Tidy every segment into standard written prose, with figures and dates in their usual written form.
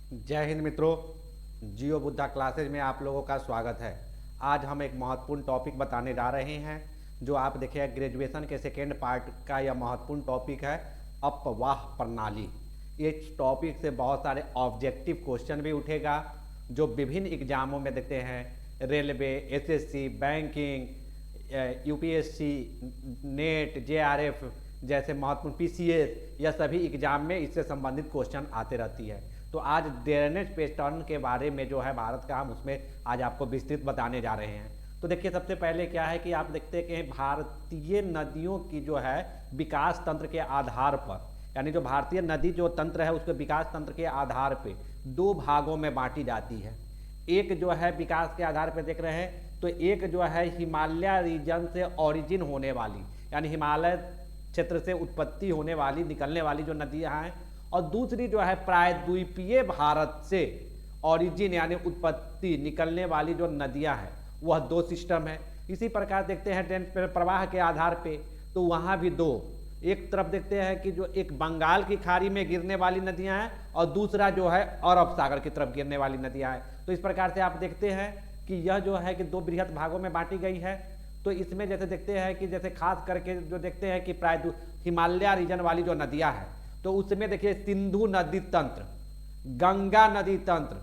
जय हिंद मित्रों। जियो बुद्धा क्लासेज में आप लोगों का स्वागत है। आज हम एक महत्वपूर्ण टॉपिक बताने जा रहे हैं जो आप देखिए ग्रेजुएशन के सेकेंड पार्ट का यह महत्वपूर्ण टॉपिक है, अपवाह प्रणाली। इस टॉपिक से बहुत सारे ऑब्जेक्टिव क्वेश्चन भी उठेगा जो विभिन्न एग्जामों में देखते हैं, railway, SSC, banking, UPSC, net, JRF जैसे महत्वपूर्ण पीसीएस, यह सभी एग्जाम में इससे संबंधित क्वेश्चन आते रहती है। तो आज ड्रेनेज पैटर्न के बारे में जो है भारत का, हम उसमें आज आपको विस्तृत बताने जा रहे हैं। तो देखिए सबसे पहले क्या है कि आप देखते हैं कि भारतीय नदियों की जो है विकास तंत्र के आधार पर, यानी जो भारतीय नदी जो तंत्र है उसके विकास तंत्र के आधार पे दो भागों में बांटी जाती है। एक जो है विकास के आधार पर देख रहे हैं तो एक जो है हिमालय रीजन से ओरिजिन होने वाली, यानी हिमालय क्षेत्र से उत्पत्ति होने वाली, निकलने वाली जो नदियां हैं, और दूसरी जो है प्रायद्वीपीय भारत से ओरिजिन यानी उत्पत्ति निकलने वाली जो नदियां हैं, वह दो सिस्टम है। इसी प्रकार देखते हैं प्रवाह के आधार पे, तो वहां भी दो, एक तरफ देखते हैं कि जो एक बंगाल की खाड़ी में गिरने वाली नदियां हैं और दूसरा जो है अरब सागर की तरफ गिरने वाली नदियां हैं। तो इस प्रकार से आप देखते हैं कि यह जो है कि दो बृहत भागों में बांटी गई है। तो इसमें जैसे देखते हैं कि जैसे खास करके जो देखते हैं कि हिमालय रीजन वाली जो नदियां हैं, तो उसमें देखिए सिंधु नदी तंत्र, गंगा नदी तंत्र,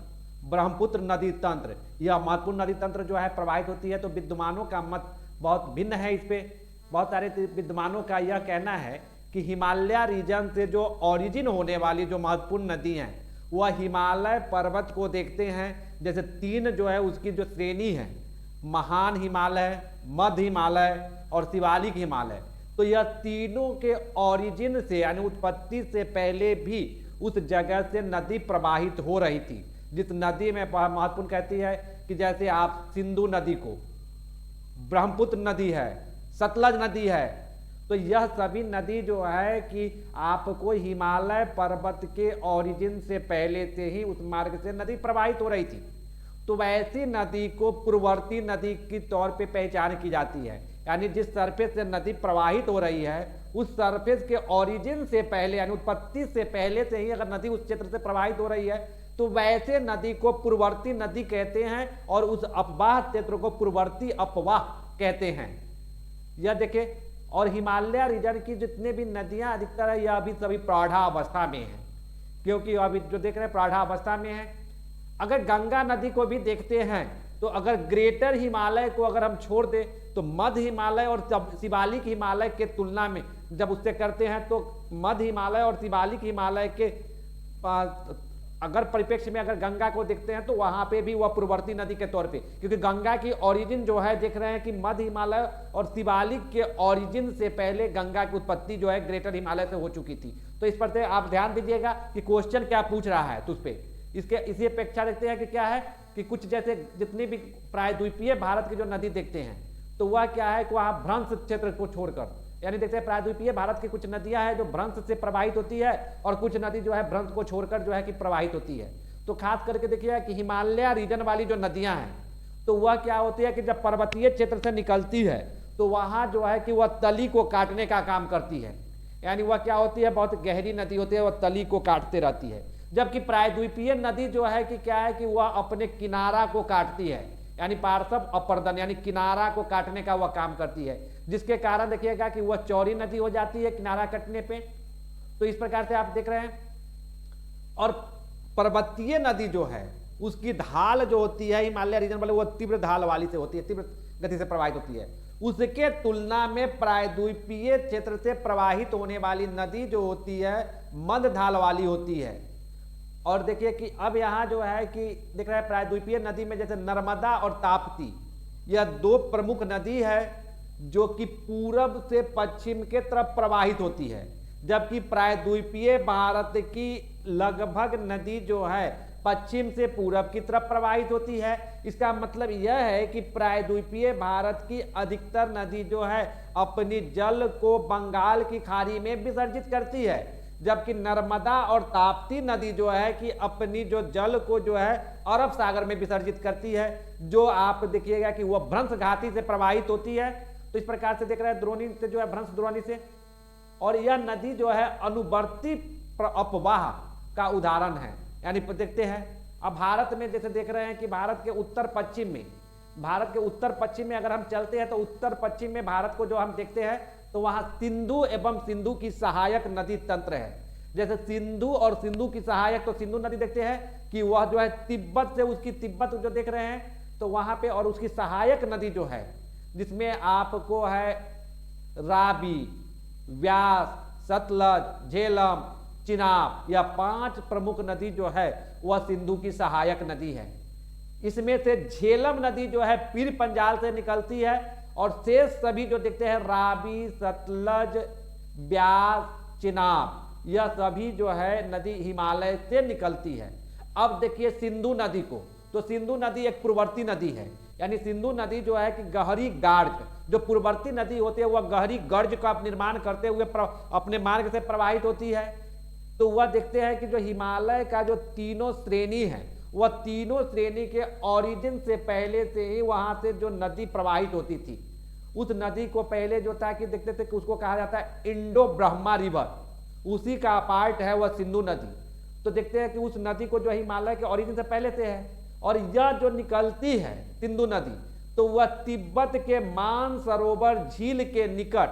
ब्रह्मपुत्र नदी तंत्र, यह महत्वपूर्ण नदी तंत्र जो है प्रवाहित होती है। तो विद्वानों का मत बहुत भिन्न है इस पे। बहुत सारे विद्वानों का यह कहना है कि हिमालय रीजन से जो ओरिजिन होने वाली जो महत्वपूर्ण नदी है वह हिमालय पर्वत को देखते हैं। जैसे तीन जो है उसकी जो श्रेणी है, महान हिमालय, मध्य हिमालय और शिवालिक हिमालय, तो यह तीनों के ओरिजिन से यानी उत्पत्ति से पहले भी उस जगह से नदी प्रवाहित हो रही थी। जिस नदी में महत्वपूर्ण कहती है कि जैसे आप सिंधु नदी को, ब्रह्मपुत्र नदी है, सतलज नदी है, तो यह सभी नदी जो है कि आपको हिमालय पर्वत के ओरिजिन से पहले से ही उस मार्ग से नदी प्रवाहित हो रही थी। तो वैसी नदी को पूर्ववर्ती नदी के तौर पे पहचान की जाती है, यानी जिस सरफेस से नदी प्रवाहित हो रही है उस सरफेस के ओरिजिन से पहले यानी उत्पत्ति से पहले से ही अगर नदी उस क्षेत्र से प्रवाहित हो रही है तो वैसे नदी को पूर्ववर्ती नदी कहते हैं और उस अपवाह क्षेत्र को पूर्ववर्ती अपवाह कहते हैं। यह देखिए, और हिमालय रीजन की जितने भी नदियां अधिकतर है यह अभी सभी प्रौढ़ावस्था में है, क्योंकि अभी जो देख रहे हैं प्रौढ़ावस्था में है। अगर गंगा नदी को भी देखते हैं तो अगर ग्रेटर हिमालय को अगर हम छोड़ दें तो मध्य हिमालय और शिवालिक हिमालय के तुलना में जब उससे करते हैं तो मध्य हिमालय और शिवालिक हिमालय के अगर परिप्रेक्ष्य में अगर गंगा को देखते हैं तो वहां पे भी वह पूर्ववर्ती नदी के तौर पे, क्योंकि गंगा की ओरिजिन जो है देख रहे हैं कि मध्य हिमालय और शिवालिक के ओरिजिन से पहले गंगा की उत्पत्ति जो है ग्रेटर हिमालय से हो चुकी थी। तो इस पर से आप ध्यान दीजिएगा कि क्वेश्चन क्या पूछ रहा है। तो उस पर इसके इसी अपेक्षा देखते हैं कि क्या है कि कुछ जैसे जितनी भी प्रायद्वीपीय भारत की जो नदी देखते हैं तो वह क्या है कि वह भ्रंश क्षेत्र को छोड़कर, यानी देखते हैं प्रायद्वीपीय भारत की कुछ नदियां हैं जो भ्रंश से प्रवाहित होती है और कुछ नदी जो है भ्रंश को छोड़कर जो है कि प्रवाहित होती है। तो खास करके देखिए कि हिमालय रीजन वाली जो नदियां हैं तो वह क्या होती है कि जब पर्वतीय क्षेत्र से निकलती है तो वहां जो है कि वह तली को काटने का काम करती है, यानी वह क्या होती है, बहुत गहरी नदी होती है, वह तली को काटते रहती है। जबकि प्रायद्वीपीय नदी जो है कि क्या है कि वह अपने किनारा को काटती है, यानी पार्श्व अपर्दन यानी किनारा को काटने का वह काम करती है, जिसके कारण देखिएगा कि वह चौड़ी नदी हो जाती है किनारा कटने पे। तो इस प्रकार से आप देख रहे हैं। और पर्वतीय नदी जो है उसकी ढाल जो होती है हिमालय रीजन वाले वह तीव्र ढाल वाली से होती है, तीव्र गति से प्रवाहित होती है। उसके तुलना में प्रायद्वीपीय क्षेत्र से प्रवाहित होने वाली नदी जो होती है मंद ढाल वाली होती है। और देखिए कि अब यहां जो है कि देख रहे हैं प्रायद्वीपीय नदी में जैसे नर्मदा और ताप्ती, यह दो प्रमुख नदी है जो कि पूरब से पश्चिम के तरफ प्रवाहित होती है, जबकि प्रायद्वीपीय भारत की लगभग नदी जो है पश्चिम से पूरब की तरफ प्रवाहित होती है। इसका मतलब यह है कि प्रायद्वीपीय भारत की अधिकतर नदी जो है अपनी जल को बंगाल की खाड़ी में विसर्जित करती है, जबकि नर्मदा और ताप्ती नदी जो है कि अपनी जो जल को जो है अरब सागर में विसर्जित करती है, जो आप देखिएगा कि वह भ्रंश घाटी से प्रवाहित होती है। तो इस प्रकार से देख रहे हैं द्रोणी से जो है भ्रंश द्रोणी से, और यह नदी जो है अनुवर्ती अपवाह का उदाहरण है, यानी देखते हैं अब भारत में जैसे देख रहे हैं कि भारत के उत्तर पश्चिम में अगर हम चलते हैं तो उत्तर पश्चिम में भारत को जो हम देखते हैं तो वहां सिंधु एवं सिंधु की सहायक नदी तंत्र है। जैसे सिंधु और सिंधु की सहायक, तो सिंधु नदी देखते हैं कि वह जो है तिब्बत से, उसकी तिब्बत जो देख रहे हैं तो वहां पे, और उसकी सहायक नदी जो है जिसमें आपको है रावी, व्यास, सतलज, झेलम, चिनाब, यह 5 प्रमुख नदी जो है वह सिंधु की सहायक नदी है। इसमें से झेलम नदी जो है पीर पंजाल से निकलती है और शेष सभी जो देखते हैं रावी, सतलज, ब्यास, चिनाब, यह सभी जो है नदी हिमालय से निकलती है। अब देखिए सिंधु नदी को, तो सिंधु नदी एक पूर्ववर्ती नदी है, यानी सिंधु नदी जो है कि गहरी गार्ज, जो पूर्ववर्ती नदी होती है वह गहरी गर्ज का निर्माण करते हुए अपने मार्ग से प्रवाहित होती है। तो वह देखते हैं कि जो हिमालय का जो तीनों श्रेणी है, वह तीनों श्रेणी के ओरिजिन से पहले से ही वहां से जो नदी प्रवाहित होती थी, उस नदी को पहले जो था कि देखते थे कि उसको कहा जाता है इंडो ब्रह्मा रिवर, उसी का पार्ट है वह सिंधु नदी। तो देखते हैं कि उस नदी को जो हिमालय के ओरिजिन से पहले से है, और यह जो निकलती है सिंधु नदी, तो वह तिब्बत के मानसरोवर झील के निकट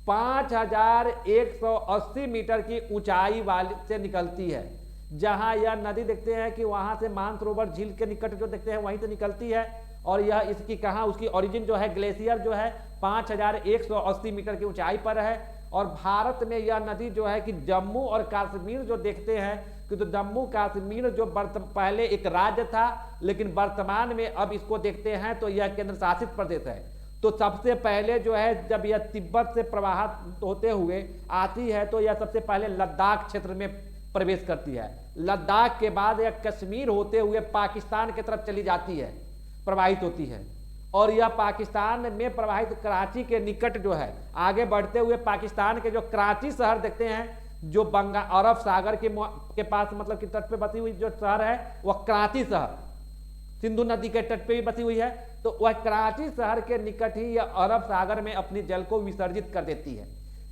5180 मीटर की ऊंचाई वाली से निकलती है। जहां यह नदी देखते हैं कि वहां से मानसरोवर झील के निकट जो देखते हैं वहीं से निकलती है, और यह इसकी कहां, उसकी ओरिजिन जो है ग्लेशियर जो है 5180 मीटर की ऊंचाई पर है। और भारत में यह नदी जो है कि जम्मू और कश्मीर जो देखते हैं कि तो जम्मू कश्मीर जो पहले एक राज्य था, लेकिन वर्तमान में अब इसको देखते हैं तो यह केंद्र शासित प्रदेश है। तो सबसे पहले जो है जब यह तिब्बत से प्रवाहित होते हुए आती है तो यह सबसे पहले लद्दाख क्षेत्र में प्रवेश करती है। लद्दाख के बाद यह कश्मीर होते हुए पाकिस्तान की तरफ चली जाती है, प्रवाहित होती है, और यह पाकिस्तान में प्रवाहित कराची के निकट जो है आगे बढ़ते हुए पाकिस्तान के जो कराची शहर देखते हैं, जो अरब सागर के पास मतलब कि तट पे बसी हुई जो शहर है वह कराची शहर, सिंधु नदी के तट पे भी बसी हुई है। तो वह कराची शहर के निकट ही यह अरब सागर में अपनी जल को विसर्जित कर देती है।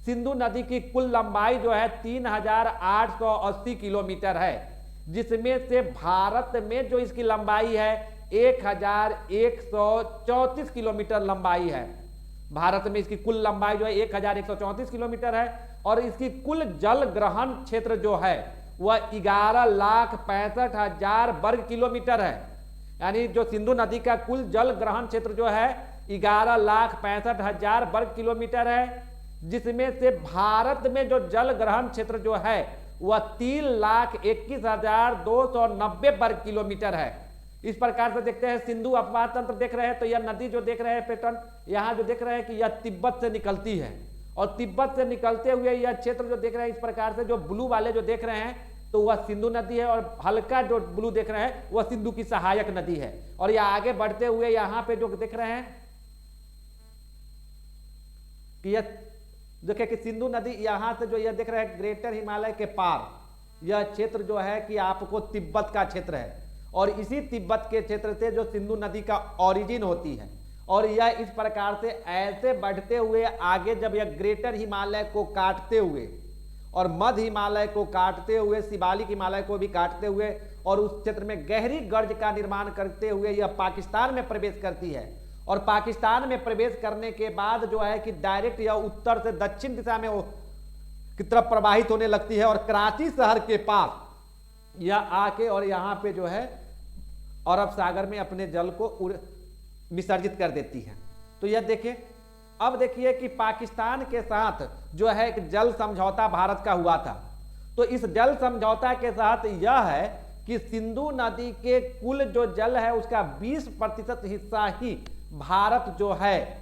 सिंधु नदी की कुल लंबाई जो है 3880 किलोमीटर है, जिसमें से भारत में जो इसकी लंबाई है 1134 किलोमीटर लंबाई है। भारत में इसकी कुल लंबाई जो है 1134 किलोमीटर है, और इसकी कुल जल ग्रहण क्षेत्र जो है वह 11,65,000 वर्ग किलोमीटर है। यानी जो सिंधु नदी का कुल जल ग्रहण क्षेत्र जो है 11,65,000 वर्ग किलोमीटर है, जिसमें से भारत में जो जल ग्रहण क्षेत्र जो है वह 3,21,290 वर्ग किलोमीटर है। इस प्रकार से देखते हैं सिंधु अपवाह तंत्र देख रहे हैं तो यह नदी जो देख रहे हैं पैटर्न यहाँ जो देख रहे हैं कि यह तिब्बत से निकलती है, और तिब्बत से निकलते हुए यह क्षेत्र जो देख रहे हैं इस प्रकार से जो ब्लू वाले जो देख रहे हैं तो वह सिंधु नदी है, और हल्का जो ब्लू देख रहे हैं वह सिंधु की सहायक नदी है। और यह आगे बढ़ते हुए यहाँ पे जो देख रहे हैं कि यह देखिए कि सिंधु नदी यहाँ से जो यह देख रहे हैं ग्रेटर हिमालय के पार यह क्षेत्र जो है कि आपको तिब्बत का क्षेत्र है, और इसी तिब्बत के क्षेत्र से जो सिंधु नदी का ओरिजिन होती है, और यह इस प्रकार से ऐसे बढ़ते हुए आगे जब यह ग्रेटर हिमालय को काटते हुए और मध्य हिमालय को काटते हुए शिवालिक हिमालय को भी काटते हुए और उस क्षेत्र में गहरी गर्ज का निर्माण करते हुए यह पाकिस्तान में प्रवेश करती है। और पाकिस्तान में प्रवेश करने के बाद जो है कि डायरेक्ट यह उत्तर से दक्षिण दिशा में की तरफ प्रवाहित होने लगती है, और कराची शहर के पास यह आके और यहाँ पे जो है अरब सागर में अपने जल को विसर्जित कर देती है। तो यह देखिए, अब देखिए कि पाकिस्तान के साथ जो है एक जल समझौता भारत का हुआ था। तो इस जल समझौता के साथ यह है कि सिंधु नदी के कुल जो जल है उसका 20% हिस्सा ही भारत जो है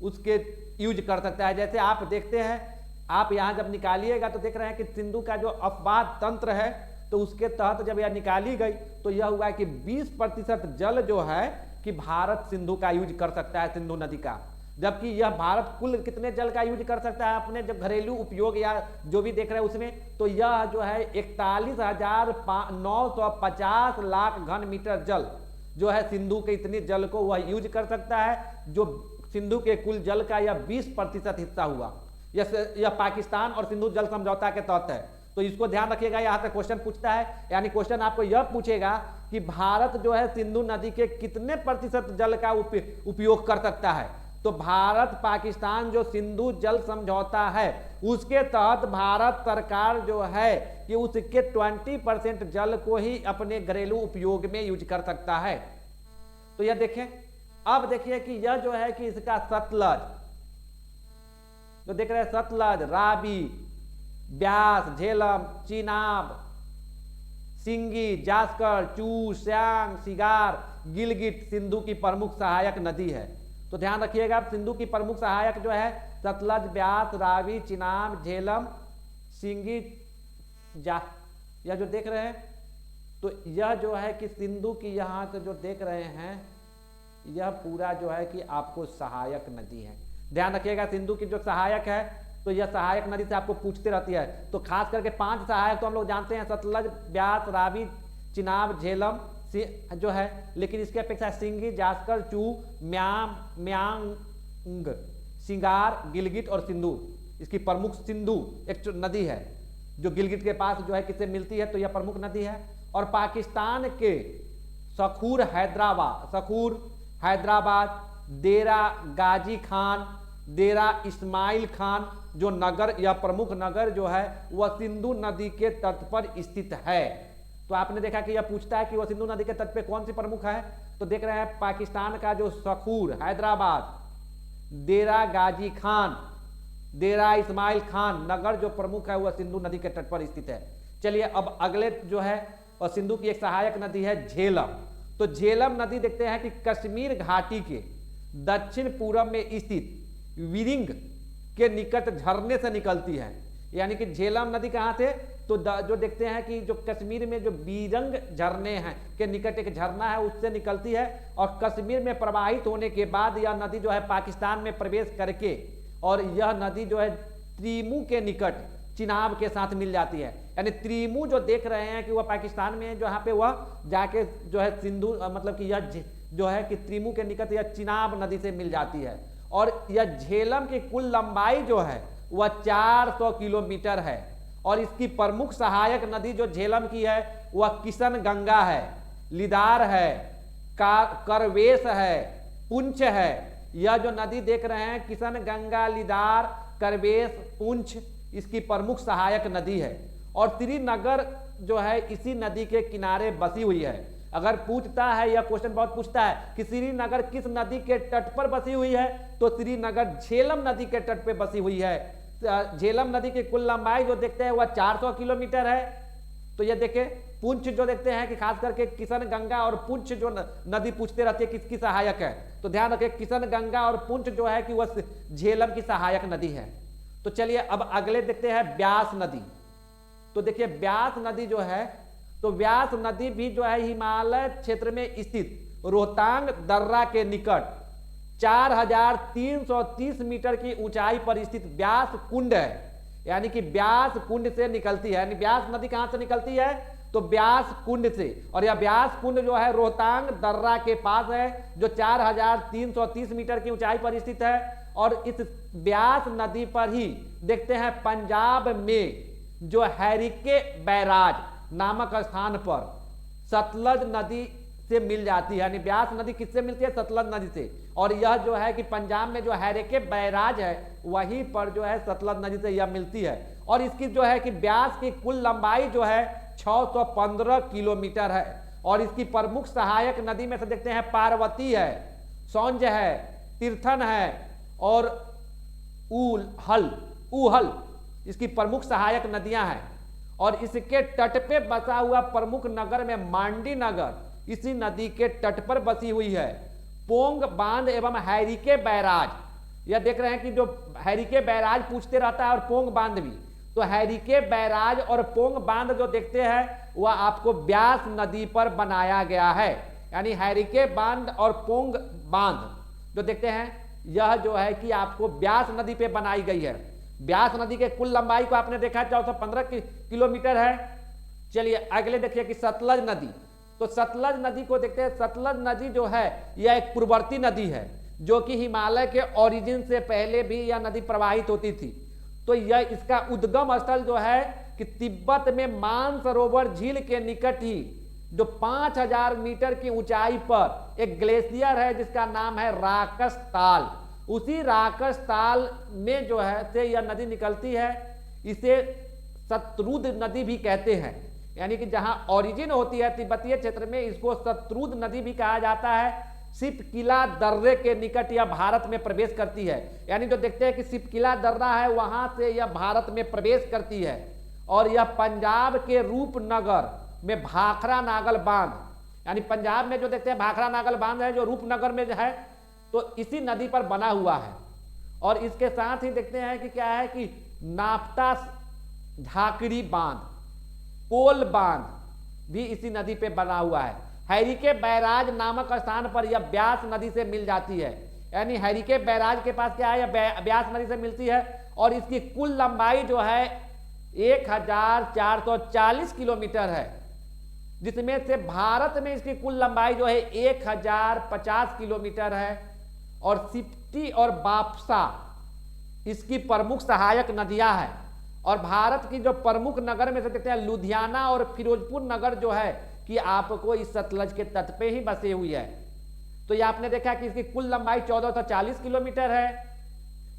उसके यूज कर सकता है। जैसे आप देखते हैं, आप यहां जब निकालिएगा तो देख रहे हैं कि सिंधु का जो अपवाह तंत्र है तो उसके तहत जब यह निकाली गई तो यह हुआ कि 20% जल जो है कि भारत सिंधु का यूज कर सकता है, सिंधु नदी का। जबकि यह भारत कुल कितने जल का यूज कर सकता है अपने जब घरेलू उपयोग या जो भी देख रहे हैं उसमें, तो यह जो है 41,950 लाख घन मीटर जल जो है सिंधु के इतनी जल को वह यूज कर सकता है, जो सिंधु के कुल जल का यह 20% हिस्सा हुआ। यह पाकिस्तान और सिंधु जल समझौता के तहत है। तो इसको ध्यान रखिएगा, यहाँ से क्वेश्चन पूछता है, यानी क्वेश्चन आपको यह पूछेगा कि भारत जो है सिंधु नदी के कितने प्रतिशत जल का उपयोग कर सकता है। तो भारत पाकिस्तान जो सिंधु जल समझौता है उसके तहत भारत सरकार जो है कि उसके 20% जल को ही अपने घरेलू उपयोग में यूज कर सकता है। तो यह देखें, अब देखिए कि यह जो है कि इसका सतलज जो देख रहे हैं, सतलज, रावी, ब्यास, झेलम, चिनाब, सिंगी, जास्कर, चू, श्यांग, सिगार, गिलगिट सिंधु की प्रमुख सहायक नदी है। तो ध्यान रखिएगा, सिंधु की प्रमुख सहायक जो है सतलज, ब्यास, रावी, चिनाब, झेलम, सिंगी, यह जो देख रहे हैं, तो यह जो है कि सिंधु की यहाँ से जो देख रहे हैं यह पूरा जो है कि आपको सहायक नदी है। ध्यान रखिएगा, सिंधु की जो सहायक है तो यह सहायक नदी से आपको पूछते रहती है। तो खास करके 5 सहायक तो हम लोग जानते हैं, सतलज, ब्यास, रावी, चिनाब, झेलम जो है, लेकिन इसके अपेक्षा सिंगी, जास्कर, चू, म्यांग, सिंगार, गिलगिट और सिंधु इसकी प्रमुख सिंधु एक नदी है जो गिलगिट के पास जो है किससे मिलती है, तो यह प्रमुख नदी है। और पाकिस्तान के सखूर हैदराबाद, देरा गाजी खान, देरा इस्माइल खान जो नगर, यह प्रमुख नगर जो है वह सिंधु नदी के तट पर स्थित है। तो आपने देखा कि यह पूछता है कि वह सिंधु नदी के तट पे कौन सी प्रमुख है, तो देख रहे हैं पाकिस्तान का जो सखूर, हैदराबाद, देरा गाजी खान, देरा इस्माइल खान नगर जो प्रमुख है वह सिंधु नदी के तट पर स्थित है। चलिए अब अगले जो है और सिंधु की एक सहायक नदी है झेलम। तो झेलम नदी देखते हैं कि कश्मीर घाटी के दक्षिण पूर्व में स्थित विरिंग के निकट झरने से निकलती है। यानी कि झेलम नदी कहाँ से, तो जो देखते हैं कि जो कश्मीर में जो बीरंग झरने हैं के निकट एक झरना है उससे निकलती है और कश्मीर में प्रवाहित होने के बाद यह नदी जो है पाकिस्तान में प्रवेश करके और यह नदी जो है त्रिमू के निकट चिनाब के साथ मिल जाती है। यानी त्रिमू जो देख रहे हैं कि वह पाकिस्तान में जहाँ पे वह जाके जो है सिंधु मतलब कि यह जो है कि त्रिमू के निकट यह चिनाब नदी से मिल जाती है। और यह झेलम की कुल लंबाई जो है वह 400 किलोमीटर है और इसकी प्रमुख सहायक नदी जो झेलम की है वह किशन गंगा है, लिदार है, करवेश है, पुंछ है। यह जो नदी देख रहे हैं किशन गंगा, लिदार, करवेश, पुंछ इसकी प्रमुख सहायक नदी है। और श्रीनगर जो है इसी नदी के किनारे बसी हुई है। अगर पूछता है, यह क्वेश्चन बहुत पूछता है कि श्रीनगर किस नदी के तट पर बसी हुई है, तो श्रीनगर झेलम नदी के तट पर बसी हुई है। झेलम नदी की कुल लंबाई जो देखते हैं वह 400 किलोमीटर है। तो यह देखे पुंछ जो देखते हैं कि खास करके किशन गंगा और पुंछ जो नदी पूछते रहती है किसकी सहायक है, तो ध्यान रखें किशन गंगा और पुंछ जो है कि वह झेलम की सहायक नदी है। तो चलिए अब अगले देखते हैं ब्यास नदी। तो देखिए ब्यास नदी जो है, तो ब्यास नदी भी जो है हिमालय क्षेत्र में स्थित रोहतांग दर्रा के निकट 4330 मीटर की ऊंचाई पर स्थित ब्यास कुंड है। यानी कि ब्यास कुंड से निकलती है। यानी ब्यास नदी कहां से निकलती है, तो ब्यास कुंड से। और यह ब्यास कुंड जो है रोहतांग दर्रा के पास है जो 4330 मीटर की ऊंचाई पर स्थित है। और इस ब्यास नदी पर ही देखते हैं पंजाब में जो हैरिके बैराज नामक स्थान पर सतलज नदी से मिल जाती है। यानी ब्यास नदी किससे मिलती है, सतलज नदी से। और यह जो है कि पंजाब में जो हैरिके बैराज है वहीं पर जो है सतलज नदी से यह मिलती है। और इसकी जो है कि ब्यास की कुल लंबाई जो है 615 किलोमीटर है। और इसकी प्रमुख सहायक नदी में से देखते हैं पार्वती है, सौंज है, तीर्थन है और ऊहल इसकी प्रमुख सहायक नदियां हैं। और इसके तट पे बसा हुआ प्रमुख नगर में मांडी नगर इसी नदी के तट पर बसी हुई है। पोंग बांध एवं हैरिके बैराज, यह देख रहे हैं कि जो हैरिके बैराज पूछते रहता है और पोंग बांध भी, तो हैरिके बैराज और पोंग बांध जो देखते हैं वह आपको ब्यास नदी पर बनाया गया है। यानी हैरिके बांध और पोंग बांध जो देखते हैं यह जो है कि आपको ब्यास नदी पे बनाई गई है। ब्यास नदी के कुल लंबाई को आपने देखा 415 किलोमीटर है। चलिए अगले देखिए कि सतलज नदी। तो सतलज नदी को देखते हैं। सतलज नदी जो है यह एक पूर्ववर्ती नदी है जो कि हिमालय के ओरिजिन से पहले भी यह नदी प्रवाहित होती थी। तो यह इसका उद्गम स्थल जो है कि तिब्बत में मानसरोवर झील के निकट ही जो 5000 मीटर की ऊंचाई पर एक ग्लेशियर है जिसका नाम है राकस ताल, उसी राकस ताल में जो है से यह नदी निकलती है। इसे शत्रुद नदी भी कहते हैं, यानी कि जहां ओरिजिन होती है तिब्बतीय क्षेत्र में, इसको शत्रुद नदी भी कहा जाता है। सिपकिला दर्रे के निकट यह भारत में प्रवेश करती है, यानी जो देखते हैं कि सिपकिला दर्रा है वहां से यह भारत में प्रवेश करती है। और यह पंजाब के रूपनगर में भाखरा नागल बांध, यानी पंजाब में जो देखते हैं भाखरा नागल बांध है जो रूपनगर में है, तो इसी नदी पर बना हुआ है। और इसके साथ ही देखते हैं कि क्या है कि नाफ्ता झाकड़ी बांध, कोल बांध भी इसी नदी पे बना हुआ है। हैरिके बैराज नामक स्थान पर यह ब्यास नदी से मिल जाती है, यानी हैरिके बैराज के पास क्या है, यह ब्यास नदी से मिलती है। और इसकी कुल लंबाई जो है 1440 किलोमीटर है, जिसमें से भारत में इसकी कुल लंबाई जो है 1050 किलोमीटर है। और सिप्टी और बापसा इसकी प्रमुख सहायक नदियां हैं। और भारत की जो प्रमुख नगर में से देखते हैं लुधियाना और फिरोजपुर नगर जो है कि आपको इस सतलज के तट पे ही बसे हुई है। तो ये आपने देखा कि इसकी कुल लंबाई 1440 किलोमीटर है।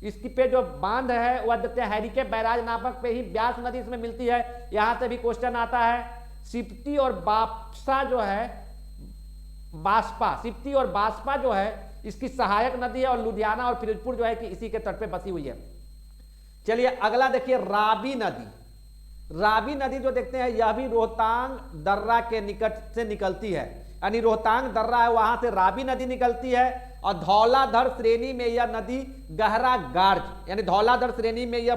इसकी पे जो बांध है वह देखते हैं हैरिके बैराज नामक पे ही ब्यास नदी इसमें मिलती है। यहां से भी क्वेश्चन आता है। सिप्टी और बापसा जो है, बास्पा, सिप्टी और बास्पा जो है इसकी सहायक नदी है। और लुधियाना और फिरोजपुर जो है कि इसी के तट पे बसी हुई है। चलिए अगला देखिए रावी नदी। रावी नदी जो देखते हैं यह भी रोहतांग दर्रा के निकट से निकलती है, यानी रोहतांग दर्रा है वहां से रावी नदी निकलती है। और धौलाधर श्रेणी में यह नदी गहरा गार्ज, यानी धौलाधर श्रेणी में यह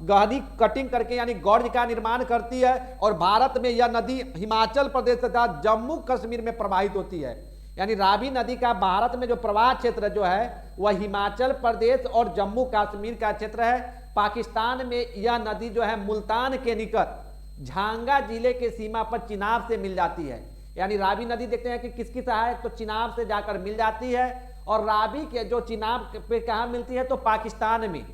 गहरी कटिंग करके यानी गॉर्ज का निर्माण करती है। और भारत में यह नदी हिमाचल प्रदेश तथा जम्मू कश्मीर में प्रवाहित होती है। यानी रावी नदी का भारत में जो प्रवाह क्षेत्र जो है वह हिमाचल प्रदेश और जम्मू कश्मीर का क्षेत्र है। पाकिस्तान में यह नदी जो है मुल्तान के निकट झांगा जिले के सीमा पर चिनाब से मिल जाती है। यानी रावी नदी देखते हैं कि किसकी सहायक, तो चिनाब से जाकर मिल जाती है। और रावी के जो चिनाब पे कहाँ मिलती है, तो पाकिस्तान में,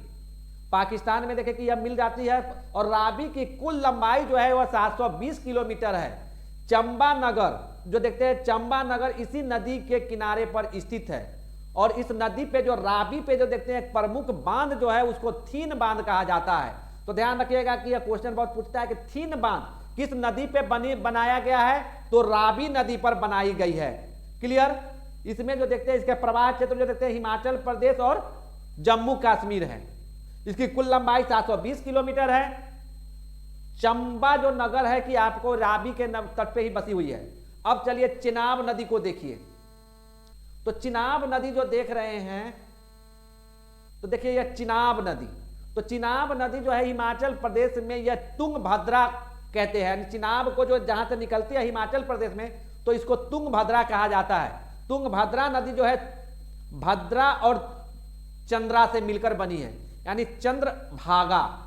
पाकिस्तान में देखें कि यह मिल जाती है। और रावी की कुल लंबाई जो है वह 720 किलोमीटर है। चंबा नगर जो देखते हैं, चंबा नगर इसी नदी के किनारे पर स्थित है। और इस नदी पे जो रावी पे जो देखते हैं प्रमुख बांध जो है उसको थीन बांध कहा जाता है। तो ध्यान रखिएगा कि यह क्वेश्चन बहुत पूछता है कि थीन बांध किस नदी पे बनाया गया है, तो रावी नदी पर बनाई गई है। क्लियर। इसमें जो देखते हैं इसके प्रवाह क्षेत्र जो देखते हैं हिमाचल प्रदेश और जम्मू कश्मीर है। इसकी कुल लंबाई 720 किलोमीटर है। चंबा जो नगर है कि आपको रावी के तट पे ही बसी हुई है। अब चलिए चिनाब नदी को देखिए। तो चिनाब नदी जो देख रहे हैं, तो देखिए यह चिनाब नदी, तो चिनाब नदी जो है हिमाचल प्रदेश में यह तुंगभद्रा कहते हैं। चिनाब को जो जहां से निकलती है हिमाचल प्रदेश में, तो इसको तुंगभद्रा कहा जाता है। तुंगभद्रा नदी जो है भद्रा और चंद्रा से मिलकर बनी है, यानी चंद्रभागा,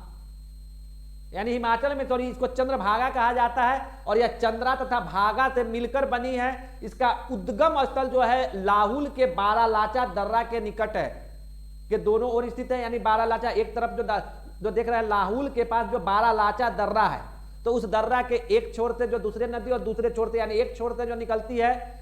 यानी हिमाचल में सॉरी इसको चंद्रभागा कहा जाता है। और यह चंद्रा तथा भागा से मिलकर बनी है। इसका उद्गम स्थल जो है लाहुल के बारालाचा दर्रा के निकट है, के दोनों ओर स्थित है। यानी बारालाचा एक तरफ जो देख रहे हैं लाहुल के पास जो बारालाचा दर्रा है, तो उस दर्रा के एक छोर से जो दूसरे नदी और दूसरे छोर से, यानी एक छोर से जो निकलती है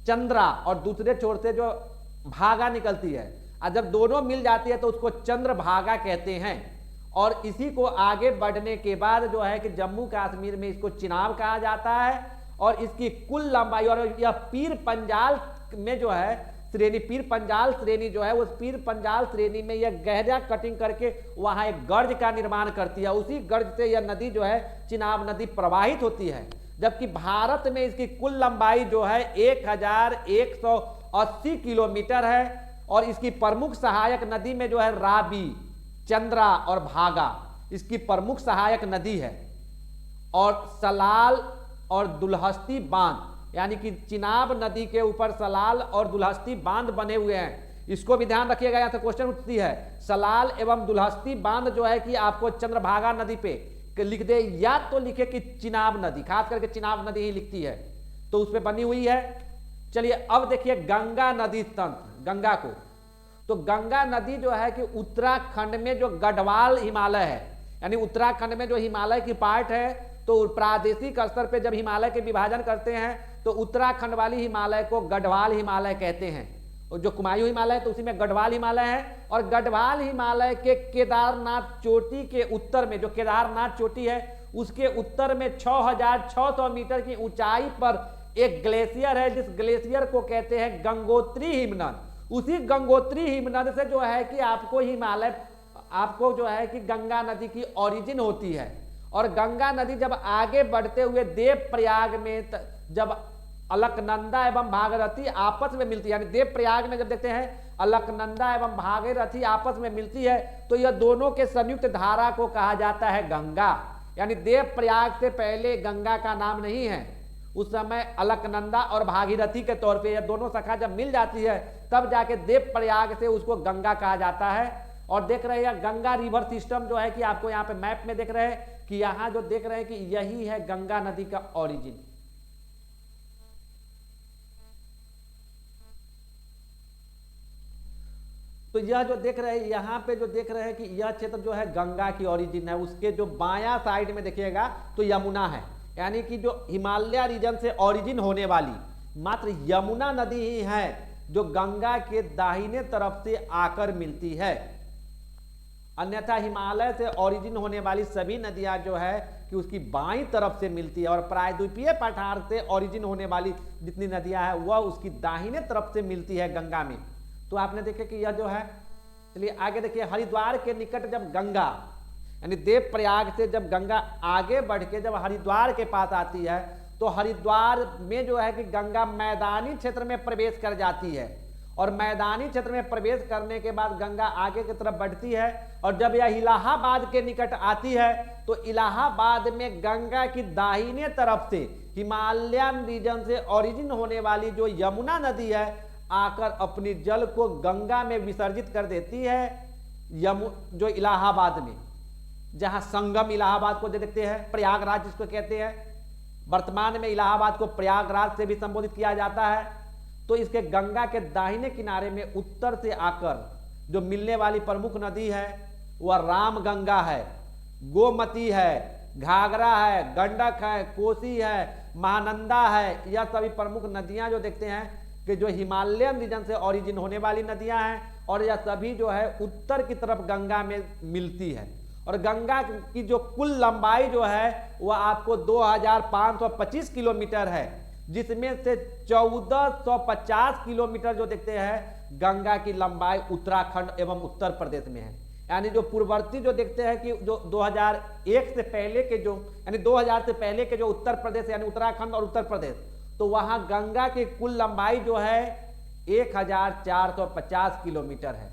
चंद्रा और दूसरे छोर से जो भागा निकलती है, और जब दोनों मिल जाती है तो उसको चंद्रभागा कहते हैं। और इसी को आगे बढ़ने के बाद जो है कि जम्मू कश्मीर में इसको चिनाब कहा जाता है। और इसकी कुल लंबाई, और यह पीर पंजाल में जो है श्रेणी, पीर पंजाल श्रेणी जो है उस पीर पंजाल श्रेणी में यह गहरा कटिंग करके वहां एक गर्ज का निर्माण करती है। उसी गर्ज से यह नदी जो है चिनाब नदी प्रवाहित होती है। जबकि भारत में इसकी कुल लंबाई जो है 1180 किलोमीटर है। और इसकी प्रमुख सहायक नदी में जो है रावी, चंद्रा और भागा इसकी प्रमुख सहायक नदी है। और सलाल और दुल्हस्ती बांध, यानी कि चिनाब नदी के ऊपर सलाल और दुल्हस्ती बांध बने हुए हैं। इसको भी ध्यान रखिएगा, यहाँ से क्वेश्चन उठती है। सलाल एवं दुल्हस्ती बांध जो है कि आपको चंद्रभागा नदी पे लिख दे, या तो लिखे कि चिनाब नदी, खास करके चिनाब नदी ही लिखती है, तो उस पर बनी हुई है। चलिए अब देखिए गंगा नदी तंत्र, गंगा को। तो गंगा नदी जो है कि उत्तराखंड में जो गढ़वाल हिमालय है, यानी उत्तराखंड में जो हिमालय की पार्ट है, तो प्रादेशिक स्तर पे जब हिमालय के विभाजन करते हैं तो उत्तराखंड वाली हिमालय को गढ़वाल हिमालय कहते हैं, और जो कुमायूं हिमालय तो उसी में गढ़वाल हिमालय है। और गढ़वाल हिमालय के केदारनाथ चोटी के उत्तर में, जो केदारनाथ चोटी है उसके उत्तर में 6600 मीटर की ऊंचाई पर एक ग्लेशियर है, जिस ग्लेशियर को कहते हैं गंगोत्री हिमनद। उसी गंगोत्री हिमनद से जो है कि आपको हिमालय, आपको जो है कि गंगा नदी की ओरिजिन होती है। और गंगा नदी जब आगे बढ़ते हुए देवप्रयाग में जब अलकनंदा एवं भागीरथी आपस में मिलती है, यानी देवप्रयाग में जब देखते हैं अलकनंदा एवं भागीरथी आपस में मिलती है, तो यह दोनों के संयुक्त धारा को कहा जाता है गंगा। यानी देवप्रयाग से पहले गंगा का नाम नहीं है, उस समय अलकनंदा और भागीरथी के तौर पे यह दोनों शाखा जब मिल जाती है तब जाके देवप्रयाग से उसको गंगा कहा जाता है। और देख रहे हैं गंगा रिवर सिस्टम जो है कि आपको यहाँ पे मैप में देख रहे हैं कि यहाँ जो देख रहे हैं कि यही है गंगा नदी का ओरिजिन। तो यह जो देख रहे हैं यहाँ पे जो देख रहे हैं कि यह क्षेत्र जो है गंगा की ओरिजिन है। उसके जो बायां साइड में देखिएगा तो यमुना है, यानी कि जो हिमालय रीजन से ओरिजिन होने वाली मात्र यमुना नदी ही है जो गंगा के दाहिने तरफ से आकर मिलती है। अन्यथा हिमालय से ओरिजिन होने वाली सभी नदियां जो है कि उसकी बाईं तरफ से मिलती है, और प्रायद्वीपीय पठार से ओरिजिन होने वाली जितनी नदियां हैं वह उसकी दाहिने तरफ से मिलती है गंगा में। तो आपने देखे कि यह जो है, चलिए आगे देखिए, हरिद्वार के निकट जब गंगा, यानी देवप्रयाग से जब गंगा आगे बढ़ के जब हरिद्वार के पास आती है तो हरिद्वार में जो है कि गंगा मैदानी क्षेत्र में प्रवेश कर जाती है। और मैदानी क्षेत्र में प्रवेश करने के बाद गंगा आगे की तरफ बढ़ती है, और जब यह इलाहाबाद के निकट आती है तो इलाहाबाद में गंगा की दाहिने तरफ से हिमालयन रीजन से ओरिजिन होने वाली जो यमुना नदी है आकर अपनी जल को गंगा में विसर्जित कर देती है, जो इलाहाबाद में, जहां संगम इलाहाबाद को देखते हैं, प्रयागराज जिसको कहते हैं, वर्तमान में इलाहाबाद को प्रयागराज से भी संबोधित किया जाता है। तो इसके गंगा के दाहिने किनारे में उत्तर से आकर जो मिलने वाली प्रमुख नदी है वह राम गंगा है, गोमती है, घाघरा है, गंडक है, कोसी है, महानंदा है। यह सभी प्रमुख नदियां जो देखते हैं कि जो हिमालयन रीजन से ओरिजिन होने वाली नदियां हैं, और यह सभी जो है उत्तर की तरफ गंगा में मिलती है। और गंगा की जो कुल लंबाई जो है वह आपको 2525 किलोमीटर है, जिसमें से 1450 किलोमीटर जो देखते हैं गंगा की लंबाई उत्तराखंड एवं उत्तर प्रदेश में है। यानी जो पूर्ववर्ती जो देखते हैं कि जो 2001 से पहले के जो, यानी 2000 से पहले के जो उत्तर प्रदेश यानी उत्तराखंड और उत्तर प्रदेश, तो वहां गंगा की कुल लंबाई जो है 1450 किलोमीटर है।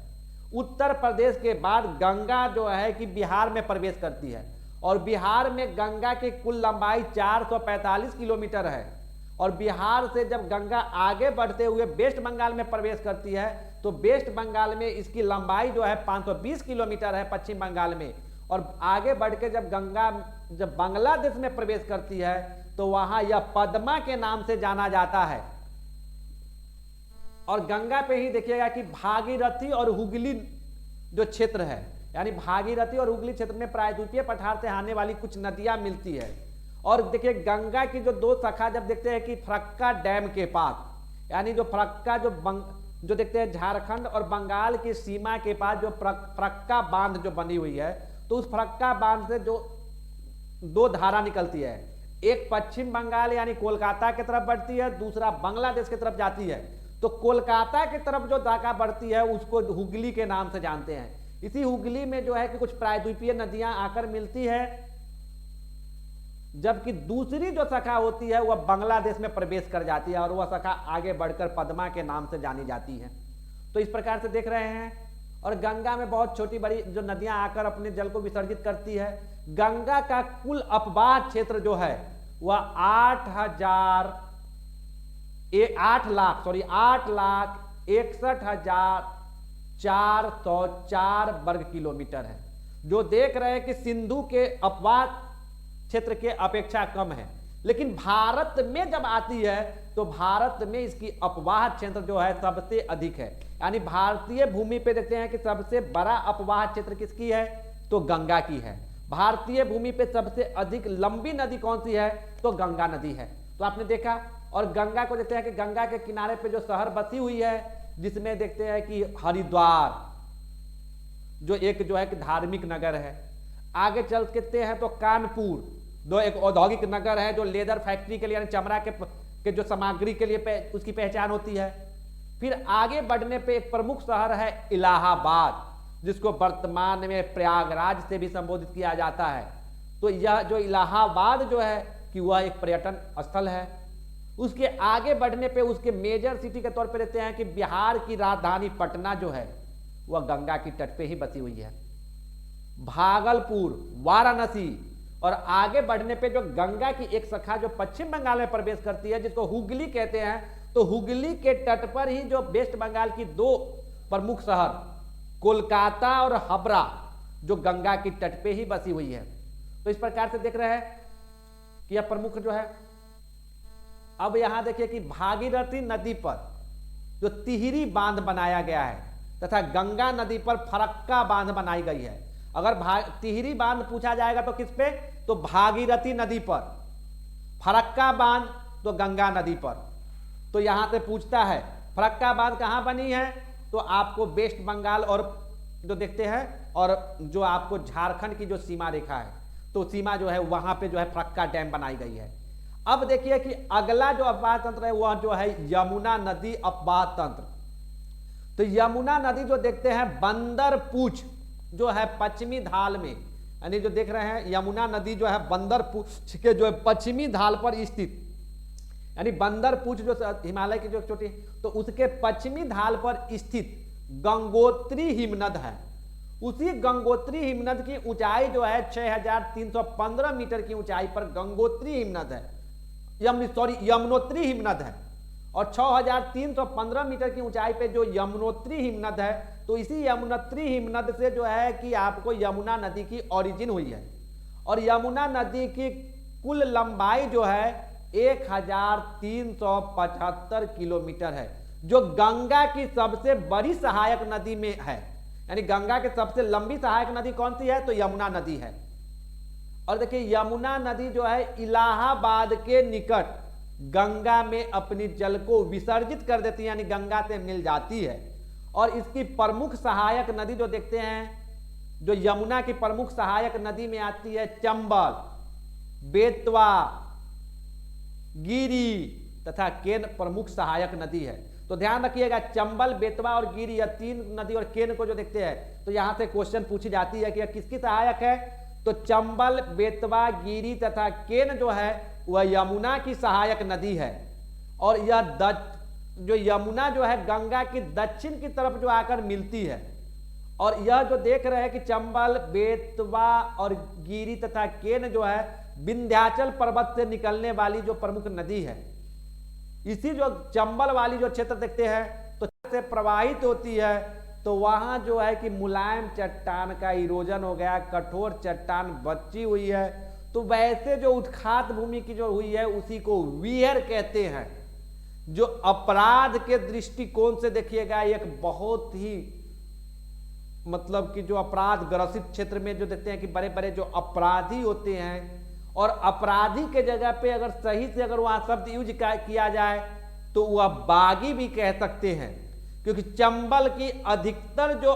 उत्तर प्रदेश के बाद गंगा जो है कि बिहार में प्रवेश करती है, और बिहार में गंगा की कुल लंबाई 445 किलोमीटर है। और बिहार से जब गंगा आगे बढ़ते हुए वेस्ट बंगाल में प्रवेश करती है तो वेस्ट बंगाल में इसकी लंबाई जो है 520 किलोमीटर है पश्चिम बंगाल में। और आगे बढ़ के जब गंगा जब बांग्लादेश में प्रवेश करती है तो वहां यह पद्मा के नाम से जाना जाता है। और गंगा पे ही देखिएगा कि भागीरथी और हुगली जो क्षेत्र है, यानी भागीरथी और हुगली क्षेत्र में प्रायद्वीपीय पठार से आने वाली कुछ नदियां मिलती है। और देखिए गंगा की जो दो शाखा जब देखते हैं कि फरक्का डैम के पास, यानी जो फरक्का जो देखते हैं झारखंड और बंगाल की सीमा के पास जो फरक्का बांध जो बनी हुई है, तो उस फरक्का बांध से जो दो धारा निकलती है, एक पश्चिम बंगाल यानी कोलकाता की तरफ बढ़ती है, दूसरा बांग्लादेश की तरफ जाती है। तो कोलकाता की तरफ जो धारा बढ़ती है उसको हुगली के नाम से जानते हैं। इसी हुगली में जो है कि कुछ प्रायद्वीपीय नदियां आकर मिलती है, जबकि दूसरी जो शाखा होती है वह बांग्लादेश में प्रवेश कर जाती है, और वह शाखा आगे बढ़कर पद्मा के नाम से जानी जाती है। तो इस प्रकार से देख रहे हैं। और गंगा में बहुत छोटी बड़ी जो नदियां आकर अपने जल को विसर्जित करती है। गंगा का कुल अपवाह क्षेत्र जो है वह 8,61,404 वर्ग किलोमीटर है, जो देख रहे हैं कि सिंधु के अपवाह क्षेत्र के अपेक्षा कम है। लेकिन भारत में जब आती है तो भारत में इसकी अपवाह क्षेत्र जो है सबसे अधिक है। यानी भारतीय भूमि पे देखते हैं कि सबसे बड़ा अपवाह क्षेत्र किसकी है, तो गंगा की है। भारतीय भूमि पे सबसे अधिक लंबी नदी कौन सी है? तो गंगा नदी है। तो आपने देखा, और गंगा को देखते हैं कि गंगा के किनारे पे जो शहर बसी हुई है, जिसमें देखते हैं कि हरिद्वार जो एक जो है कि धार्मिक नगर है। आगे चल के हैं तो कानपुर जो एक औद्योगिक नगर है, जो लेदर फैक्ट्री के लिए यानी चमड़ा के जो सामग्री के लिए उसकी पहचान होती है। फिर आगे बढ़ने पे एक प्रमुख शहर है इलाहाबाद, जिसको वर्तमान में प्रयागराज से भी संबोधित किया जाता है। तो यह जो इलाहाबाद जो है कि वह एक पर्यटन स्थल है। उसके आगे बढ़ने पे उसके मेजर सिटी के तौर पे लेते हैं कि बिहार की राजधानी पटना जो है वह गंगा की तट पे ही बसी हुई है। भागलपुर, वाराणसी, और आगे बढ़ने पे जो गंगा की एक शाखा जो पश्चिम बंगाल में प्रवेश करती है, जिसको हुगली कहते हैं, तो हुगली के तट पर ही जो वेस्ट बंगाल की दो प्रमुख शहर कोलकाता और हावड़ा जो गंगा की तट पे ही बसी हुई है। तो इस प्रकार से देख रहे हैं कि यह प्रमुख जो है। अब यहां देखिए कि भागीरथी नदी पर जो तिहरी बांध बनाया गया है तथा गंगा नदी पर फरक्का बांध बनाई गई है। अगर तिहरी बांध पूछा जाएगा तो किस पे? तो भागीरथी नदी पर, फरक्का बांध तो गंगा नदी पर। तो यहां से पूछता है फरक्का बांध कहां बनी है? तो आपको वेस्ट बंगाल और जो देखते हैं और जो आपको झारखंड की जो सीमा रेखा है, तो सीमा जो है वहां पे जो है फरक्का डैम बनाई गई है। अब देखिए कि अगला जो अपवाह तंत्र है वह जो है यमुना नदी अपवाह तंत्र। तो यमुना नदी जो देखते हैं बंदरपूछ जो है पश्चिमी ढाल में, यानी जो देख रहे हैं यमुना नदी जो है बंदरपूछ के जो है पश्चिमी ढाल पर स्थित, यानी बंदरपूछ जो हिमालय की जो चोटी, तो उसके पश्चिमी ढाल पर स्थित गंगोत्री हिमनद है। उसी गंगोत्री हिमनद की ऊंचाई जो है 6315 मीटर की ऊंचाई पर गंगोत्री हिमनद है, यमुनोत्री हिमनद है। और 6315 मीटर की ऊंचाई पे जो यमुनोत्री हिमनद है, तो इसी यमुनोत्री हिमनद से जो है कि आपको यमुना नदी की ओरिजिन हुई है। और यमुना नदी की कुल लंबाई जो है 1375 किलोमीटर है, जो गंगा की सबसे बड़ी सहायक नदी में है। यानी गंगा की सबसे लंबी सहायक नदी कौन सी है? तो यमुना नदी है। और देखिए यमुना नदी जो है इलाहाबाद के निकट गंगा में अपनी जल को विसर्जित कर देती है, यानी गंगा से मिल जाती है। और इसकी प्रमुख सहायक नदी जो देखते हैं, जो यमुना की प्रमुख सहायक नदी में आती है चंबल, बेतवा, गिरी तथा केन प्रमुख सहायक नदी है। तो ध्यान रखिएगा चंबल, बेतवा और गिरी, यह तीन नदी और केन को जो देखते हैं तो यहां से क्वेश्चन पूछी जाती है कि यह किसकी सहायक है? तो चंबल, बेतवा, गिरी तथा केन जो है वह यमुना की सहायक नदी है। और यह जो यमुना जो है गंगा की दक्षिण की तरफ जो आकर मिलती है। और यह जो देख रहे हैं कि चंबल, बेतवा और गिरी तथा केन जो है विंध्याचल पर्वत से निकलने वाली जो प्रमुख नदी है। इसी जो चंबल वाली जो क्षेत्र देखते हैं तो से प्रवाहित होती है, तो वहां जो है कि मुलायम चट्टान का इरोजन हो गया, कठोर चट्टान बची हुई है। तो वैसे जो उत्खात भूमि की जो हुई है उसी को वीहर कहते हैं। जो अपराध के दृष्टिकोण से देखिएगा एक बहुत ही मतलब कि जो अपराध ग्रसित क्षेत्र में जो देखते हैं कि बड़े बड़े जो अपराधी होते हैं, और अपराधी के जगह पे अगर सही से अगर वहां शब्द यूज किया जाए तो वह बागी भी कह सकते हैं। क्योंकि चंबल की अधिकतर जो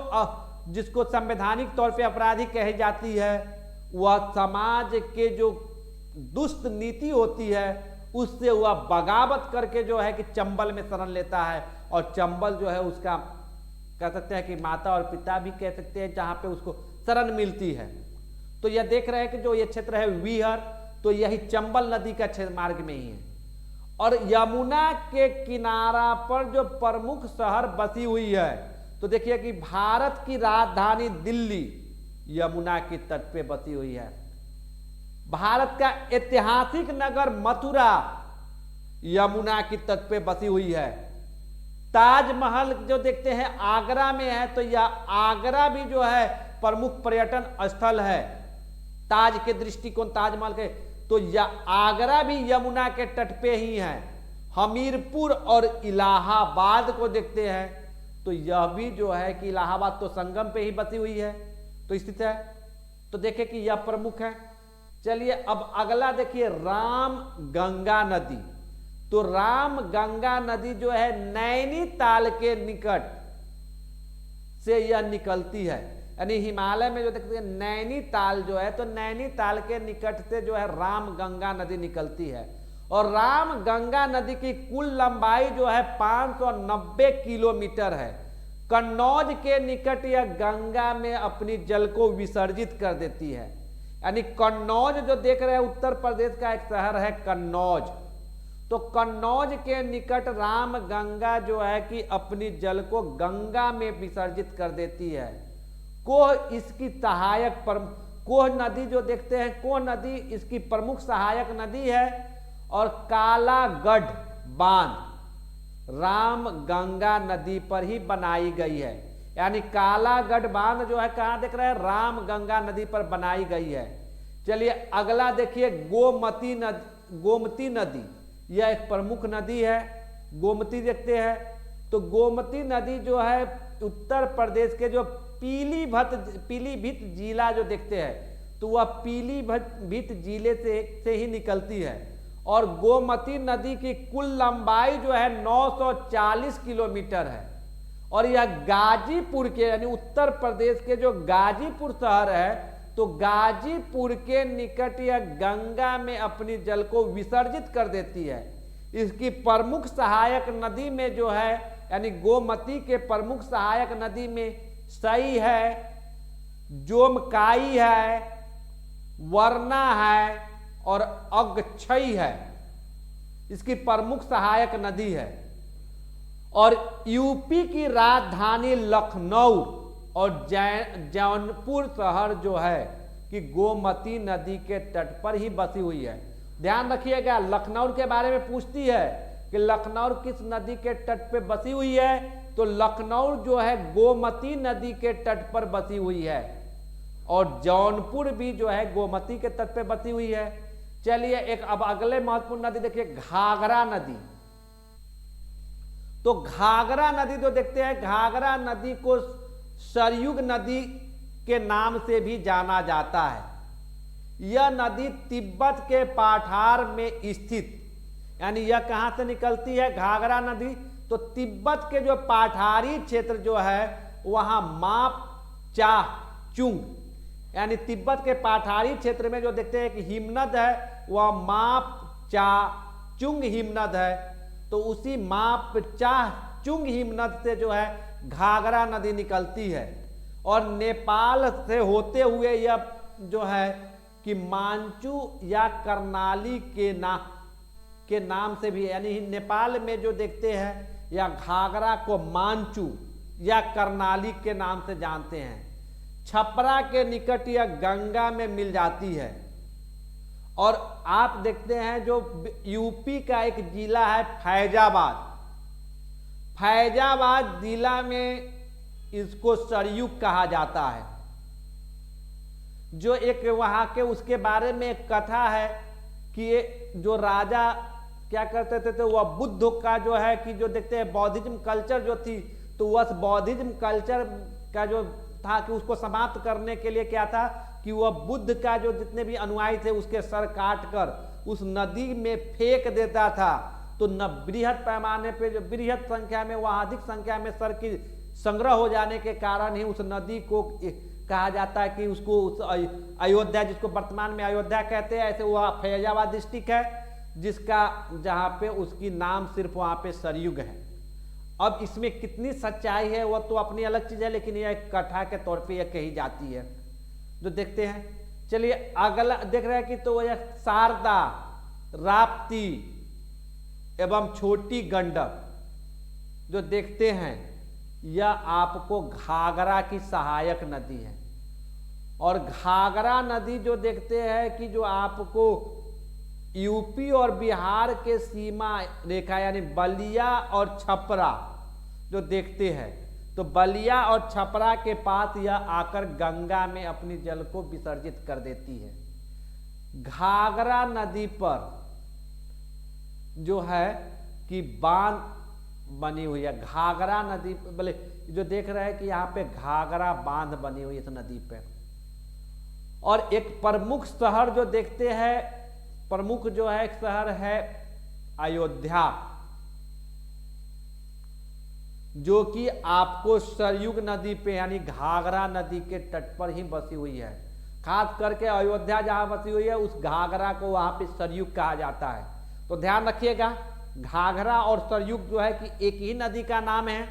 जिसको संवैधानिक तौर पे अपराधी कही जाती है, वह समाज के जो दुष्ट नीति होती है उससे वह बगावत करके जो है कि चंबल में शरण लेता है। और चंबल जो है उसका कह सकते हैं कि माता और पिता भी कह सकते हैं, जहां पे उसको शरण मिलती है। तो यह देख रहे हैं कि जो ये क्षेत्र है वीहर, तो यही चंबल नदी का क्षेत्र मार्ग में ही है। और यमुना के किनारा पर जो प्रमुख शहर बसी हुई है, तो देखिए कि भारत की राजधानी दिल्ली यमुना के तट पे बसी हुई है। भारत का ऐतिहासिक नगर मथुरा यमुना की तट पे बसी हुई है। ताजमहल जो देखते हैं आगरा में है, तो यह आगरा भी जो है प्रमुख पर्यटन स्थल है। ताज के दृष्टिकोण ताजमहल के, तो यह आगरा भी यमुना के तट पे ही है। हमीरपुर और इलाहाबाद को देखते हैं तो यह भी जो है कि इलाहाबाद तो संगम पे ही बसी हुई है, तो स्थित है। तो देखिए कि यह प्रमुख है। चलिए अब अगला देखिए राम गंगा नदी। तो राम गंगा नदी जो है नैनीताल के निकट से यह निकलती है, यानी हिमालय में जो देखते हैं नैनीताल जो है, तो नैनीताल के निकट से जो है राम गंगा नदी निकलती है। और राम गंगा नदी की कुल लंबाई जो है 590 किलोमीटर है। कन्नौज के निकट यह गंगा में अपनी जल को विसर्जित कर देती है। यानी कन्नौज जो देख रहे हैं उत्तर प्रदेश का एक शहर है कन्नौज, तो कन्नौज के निकट राम गंगा जो है कि अपनी जल को गंगा में विसर्जित कर देती है। कोह इसकी सहायक कोह नदी जो देखते हैं, कोह नदी इसकी प्रमुख सहायक नदी है। और कालागढ़ बांध राम गंगा नदी पर ही बनाई गई है। यानी कालागढ़ बांध जो है कहां देख रहे हैं, राम गंगा नदी पर बनाई गई है। चलिए अगला देखिए गोमती नदी, यह एक प्रमुख नदी है। गोमती देखते हैं, तो गोमती नदी जो है उत्तर प्रदेश के जो पीलीभीत जिला जो देखते हैं, तो वह पीलीभीत जिले से ही निकलती है। और गोमती नदी की कुल लंबाई जो है 940 किलोमीटर है। और यह गाजीपुर के, यानी उत्तर प्रदेश के जो गाजीपुर शहर है, तो गाजीपुर के निकट यह गंगा में अपनी जल को विसर्जित कर देती है। इसकी प्रमुख सहायक नदी में जो है, यानी गोमती के प्रमुख सहायक नदी में सई है, जोमकाई है, वरना है और अगछई है। इसकी प्रमुख सहायक नदी है। और यूपी की राजधानी लखनऊ और जौनपुर शहर जो है कि गोमती नदी के तट पर ही बसी हुई है। ध्यान रखिएगा, लखनऊ के बारे में पूछती है कि लखनऊ किस नदी के तट पे बसी हुई है, तो लखनऊ जो है गोमती नदी के तट पर बसी हुई है। और जौनपुर भी जो है गोमती के तट पे बसी हुई है। चलिए एक अब अगले महत्वपूर्ण नदी देखिए, घाघरा नदी। तो घाघरा नदी जो देखते हैं, घाघरा नदी को सरयुग नदी के नाम से भी जाना जाता है। यह नदी तिब्बत के पाठार में स्थित, यानी यह कहां से निकलती है घाघरा नदी, तो तिब्बत के जो पाठारी क्षेत्र जो है वहां माप चा चुंग, यानी तिब्बत के पाठारी क्षेत्र में जो देखते हैं कि हिमनद है वह माप चा चुंग हिमनद है। तो उसी माप चा चुंग हिमनद से जो है घाघरा नदी निकलती है। और नेपाल से होते हुए यह जो है कि मांचू या करनाली के नाम से भी, यानी नेपाल में जो देखते हैं या घाघरा को मांचू या करनाली के नाम से जानते हैं। छपरा के निकट यह गंगा में मिल जाती है। और आप देखते हैं जो यूपी का एक जिला है फैजाबाद, फैजाबाद जिला में इसको सरयुग कहा जाता है। जो एक वहां के उसके बारे में एक कथा है कि ये जो राजा क्या करते थे, तो वह बुद्ध का जो है कि जो देखते हैं बौद्धिज्म कल्चर जो थी, तो वह बौद्धिज्म कल्चर का जो था कि उसको समाप्त करने के लिए क्या था कि वह बुद्ध का जो जितने भी अनुयायी थे उसके सर काट कर उस नदी में फेंक देता था। तो न बृहद पैमाने पे जो बृहद संख्या में, वह अधिक संख्या में सर की संग्रह हो जाने के कारण ही उस नदी को कहा जाता है कि उसको उस अयोध्या, जिसको वर्तमान में अयोध्या कहते हैं, ऐसे वह फैजाबाद डिस्ट्रिक्ट है जिसका जहाँ पे उसकी नाम सिर्फ वहाँ पे सरयुग है। अब इसमें कितनी सच्चाई है वह तो अपनी अलग चीज है, लेकिन यह एक कथा के तौर पे यह कही जाती है जो देखते हैं। चलिए अगला देख रहे हैं कि तो यह शारदा, राप्ती एवं छोटी गंडक जो देखते हैं यह आपको घाघरा की सहायक नदी है। और घाघरा नदी जो देखते हैं कि जो आपको यूपी और बिहार के सीमा रेखा यानी बलिया और छपरा जो देखते हैं, तो बलिया और छपरा के पास यह आकर गंगा में अपनी जल को विसर्जित कर देती है। घाघरा नदी पर जो है कि बांध बनी हुई है। घाघरा नदी बोले जो देख रहे हैं कि यहाँ पे घाघरा बांध बनी हुई है इस नदी पे। और एक प्रमुख शहर जो देखते हैं, प्रमुख जो है एक शहर है अयोध्या, जो कि आपको सरयुग नदी पे यानी घाघरा नदी के तट पर ही बसी हुई है। खास करके अयोध्या जहां बसी हुई है उस घाघरा को वहां पे सरयुग कहा जाता है। तो ध्यान रखिएगा, घाघरा और सरयुग जो है कि एक ही नदी का नाम है।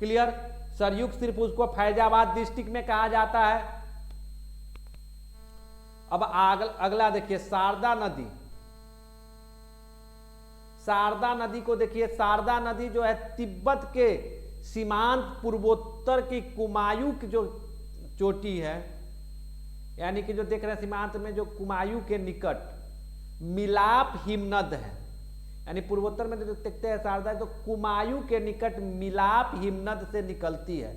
क्लियर? सरयुग सिर्फ उसको फैजाबाद डिस्ट्रिक्ट में कहा जाता है। अब अगला देखिए शारदा नदी। शारदा नदी को देखिए, शारदा नदी जो है तिब्बत के सीमांत पूर्वोत्तर की कुमायूं की जो चोटी है, यानी कि जो देख रहे हैं सीमांत में जो कुमायूं के निकट मिलाप हिमनद है, यानी पूर्वोत्तर में जो देखते हैं शारदा तो कुमायूं के निकट मिलाप हिमनद से निकलती है।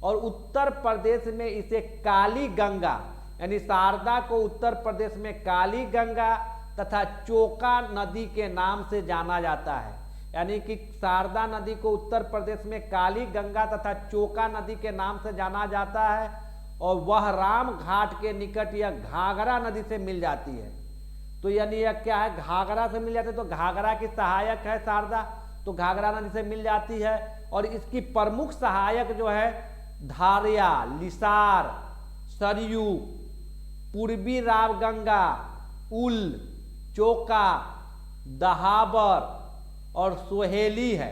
और उत्तर प्रदेश में इसे काली गंगा, यानी शारदा को उत्तर प्रदेश में काली गंगा तथा चोका नदी के नाम से जाना जाता है। यानी कि शारदा नदी को उत्तर प्रदेश में काली गंगा तथा चोका नदी के नाम से जाना जाता है। और वह राम घाट के निकट यह घाघरा नदी से मिल जाती है। तो यानी यह क्या है, घाघरा से मिल जाती है, तो घाघरा की सहायक है शारदा, तो घाघरा नदी से मिल जाती है। और इसकी प्रमुख सहायक जो है धारिया, लिसार, सरयू, पूर्वी रावगंगा, उल, चोका, दहाबर और सोहेली है।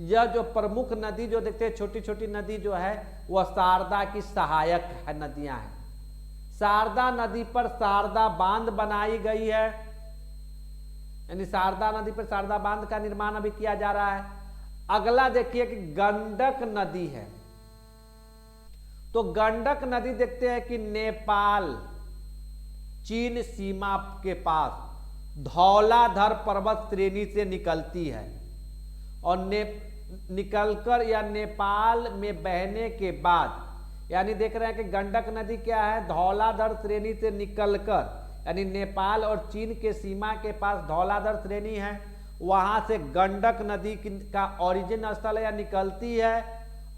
यह जो प्रमुख नदी जो देखते हैं छोटी छोटी नदी जो है वह शारदा की सहायक है नदियां हैं। शारदा नदी पर शारदा बांध बनाई गई है, यानी शारदा नदी पर शारदा बांध का निर्माण अभी किया जा रहा है। अगला देखिए कि गंडक नदी है। तो गंडक नदी देखते हैं कि नेपाल चीन सीमा के पास धौलाधर पर्वत श्रेणी से निकलती है और निकलकर या नेपाल में बहने के बाद, यानी देख रहे हैं कि गंडक नदी क्या है, धौलाधर श्रेणी से निकलकर, यानी नेपाल और चीन के सीमा के पास धौलाधर श्रेणी है, वहां से गंडक नदी का ओरिजिन स्थल है या निकलती है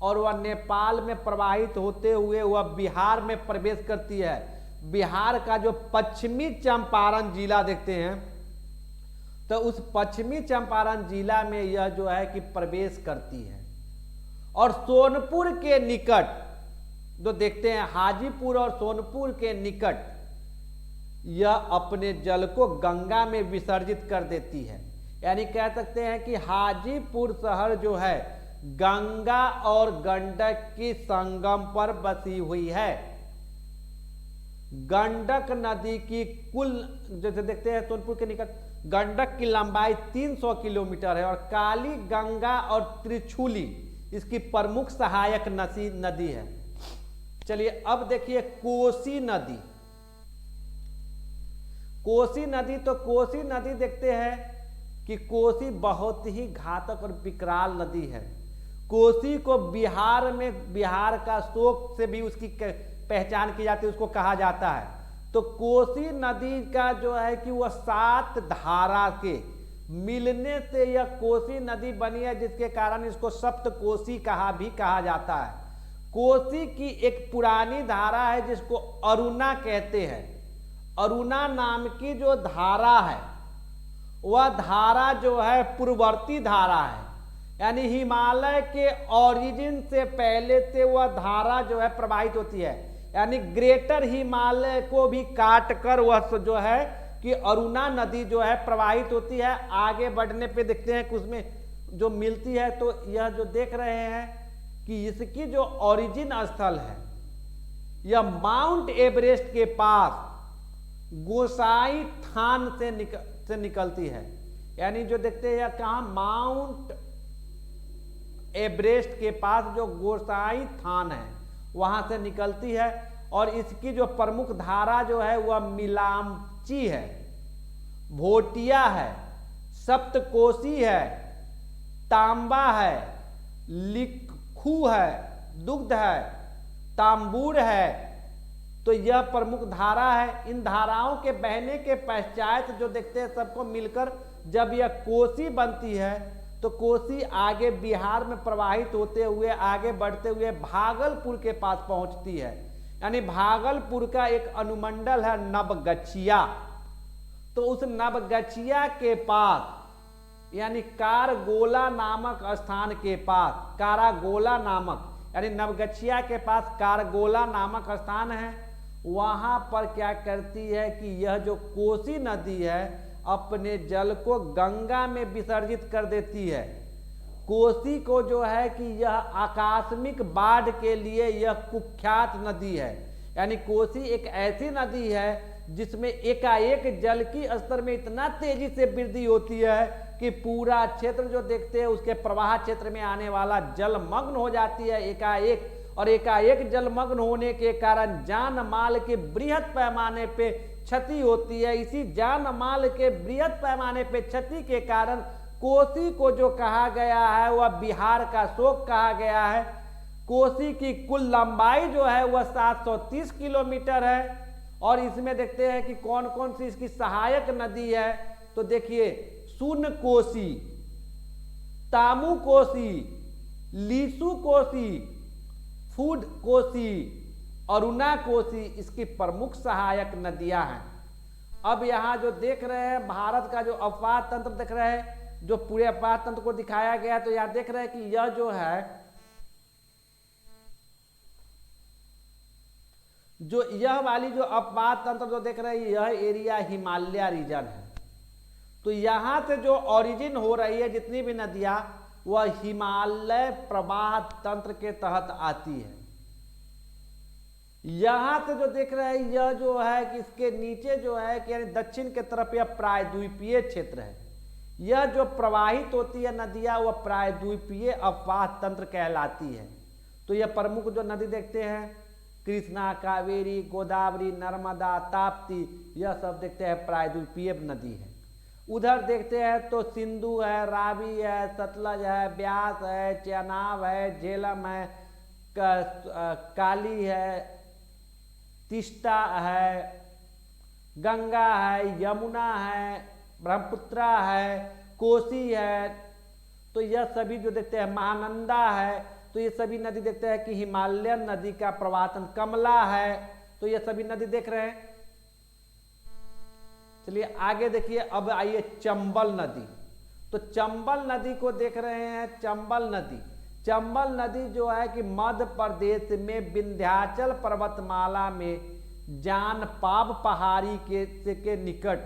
और वह नेपाल में प्रवाहित होते हुए वह बिहार में प्रवेश करती है। बिहार का जो पश्चिमी चंपारण जिला देखते हैं, तो उस पश्चिमी चंपारण जिला में यह जो है कि प्रवेश करती है। और सोनपुर के निकट जो देखते हैं, हाजीपुर और सोनपुर के निकट यह अपने जल को गंगा में विसर्जित कर देती है। यानी कह सकते हैं कि हाजीपुर शहर जो है गंगा और गंडक की संगम पर बसी हुई है। गंडक नदी की कुल जैसे देखते हैं सोनपुर के निकट गंडक की लंबाई 300 किलोमीटर है और काली गंगा और त्रिशूली इसकी प्रमुख सहायक नदी है। चलिए अब देखिए कोसी नदी। कोसी नदी, तो कोसी नदी देखते हैं कि कोसी बहुत ही घातक और विकराल नदी है। कोसी को बिहार का शोक से भी उसकी पहचान की जाती है, उसको कहा जाता है। तो कोसी नदी का जो है कि वह 7 धारा के मिलने से यह कोसी नदी बनी है, जिसके कारण इसको सप्तकोसी कहा जाता है। कोसी की एक पुरानी धारा है जिसको अरुणा कहते हैं। अरुणा नाम की जो धारा है वह धारा जो है पूर्ववर्ती धारा है, यानी हिमालय के ओरिजिन से पहले से वह धारा जो है प्रवाहित होती है। यानी ग्रेटर हिमालय को भी काट कर वह जो है कि अरुणा नदी जो है प्रवाहित होती है। आगे बढ़ने पे देखते हैं कि उसमें जो मिलती है, तो यह जो देख रहे हैं कि इसकी जो ओरिजिन स्थल है यह माउंट एवरेस्ट के पास गोसाई थान से निकलती है। यानी जो देखते हैं कहाँ, माउंट एवरेस्ट के पास जो गोसाई थान है वहां से निकलती है। और इसकी जो प्रमुख धारा जो है वह मिलामची है, भोटिया है, सप्तकोशी है, तांबा है, लिखू है, दुग्ध है, तांबूर है। तो यह प्रमुख धारा है। इन धाराओं के बहने के पश्चात जो देखते हैं सबको मिलकर जब यह कोसी बनती है, तो कोसी आगे बिहार में प्रवाहित होते हुए आगे बढ़ते हुए भागलपुर के पास पहुंचती है। यानी भागलपुर का एक अनुमंडल है नवगछिया। तो उस नवगछिया के पास यानी कारगोला नामक स्थान के पास, कारागोला नामक यानी नवगछिया के पास कारगोला नामक स्थान है। वहां पर क्या करती है कि यह जो कोसी नदी है अपने जल को गंगा में विसर्जित कर देती है। कोसी को जो है कि यह आकस्मिक बाढ़ के लिए यह कुख्यात नदी है। यानी कोसी एक ऐसी नदी है जिसमें एकाएक जल की स्तर में इतना तेजी से वृद्धि होती है कि पूरा क्षेत्र जो देखते हैं उसके प्रवाह क्षेत्र में आने वाला जलमग्न हो जाती है एकाएक। और एकाएक जलमग्न होने के कारण जान माल के बृहद पैमाने पे क्षति होती है। इसी जान माल के बृहद पैमाने पे क्षति के कारण कोसी को जो कहा गया है वह बिहार का शोक कहा गया है। कोसी की कुल लंबाई जो है वह 730 किलोमीटर है। और इसमें देखते हैं कि कौन कौन सी इसकी सहायक नदी है। तो देखिए, सुन कोसी, तामू कोसी, लीसू कोसी, फूड कोसी, अरुणा कोसी इसकी प्रमुख सहायक नदियां हैं। अब यहां जो देख रहे हैं भारत का जो अपवाह तंत्र देख रहे हैं, जो पूरे अपवाह तंत्र को दिखाया गया, तो यहां देख रहे हैं कि यह जो है जो यह वाली जो अपवाह तंत्र जो देख रहे हैं यह एरिया हिमालय रीजन है। तो यहां से जो ओरिजिन हो रही है जितनी भी नदियां वह हिमालय प्रवाह तंत्र के तहत आती है। यहां से जो देख रहे हैं यह जो है कि इसके नीचे जो है कि यानी दक्षिण के तरफ यह प्रायद्वीपीय क्षेत्र है। यह जो प्रवाहित होती है नदियां वह प्रायद्वीपीय अपवाह तंत्र कहलाती है। तो यह प्रमुख जो नदी देखते हैं कृष्णा, कावेरी, गोदावरी, नर्मदा, ताप्ती, यह सब देखते हैं प्रायद्वीपीय नदी है। उधर देखते हैं तो सिंधु है, रावी है, सतलज है, ब्यास है, चेनाब है, झेलम है, काली है, तीस्ता है, गंगा है, यमुना है, ब्रह्मपुत्रा है, कोसी है। तो यह सभी जो देखते हैं महानंदा है। तो ये सभी नदी देखते हैं कि हिमालयन नदी का प्रवासन, कमला है। तो ये सभी नदी देख रहे हैं। चलिए आगे देखिए, अब आइए चंबल नदी। तो चंबल नदी को देख रहे हैं। चंबल नदी जो है कि मध्य प्रदेश में विंध्याचल पर्वतमाला में जानपाब पहाड़ी के निकट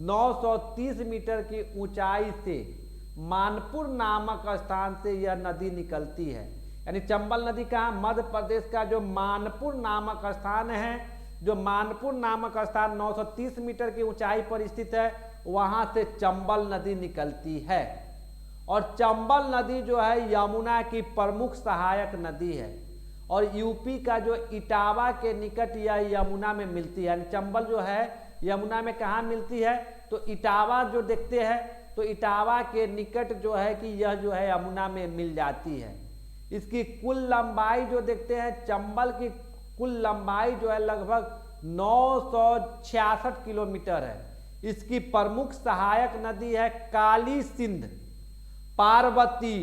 930 मीटर की ऊंचाई से मानपुर नामक स्थान से यह नदी निकलती है। यानी चंबल नदी कहाँ? मध्य प्रदेश का जो मानपुर नामक स्थान है, जो मानपुर नामक स्थान 930 मीटर की ऊंचाई पर स्थित है, वहां से चंबल नदी निकलती है। और चंबल नदी जो है यमुना की प्रमुख सहायक नदी है। और यूपी का जो इटावा के निकट यह यमुना में मिलती है। यानी चंबल जो है यमुना में कहाँ मिलती है? तो इटावा जो देखते हैं तो इटावा के निकट जो है कि यह जो है यमुना में मिल जाती है। इसकी कुल लंबाई जो देखते हैं, चंबल की कुल लंबाई जो है लगभग 966 किलोमीटर है। इसकी प्रमुख सहायक नदी है काली सिंध, पार्वती,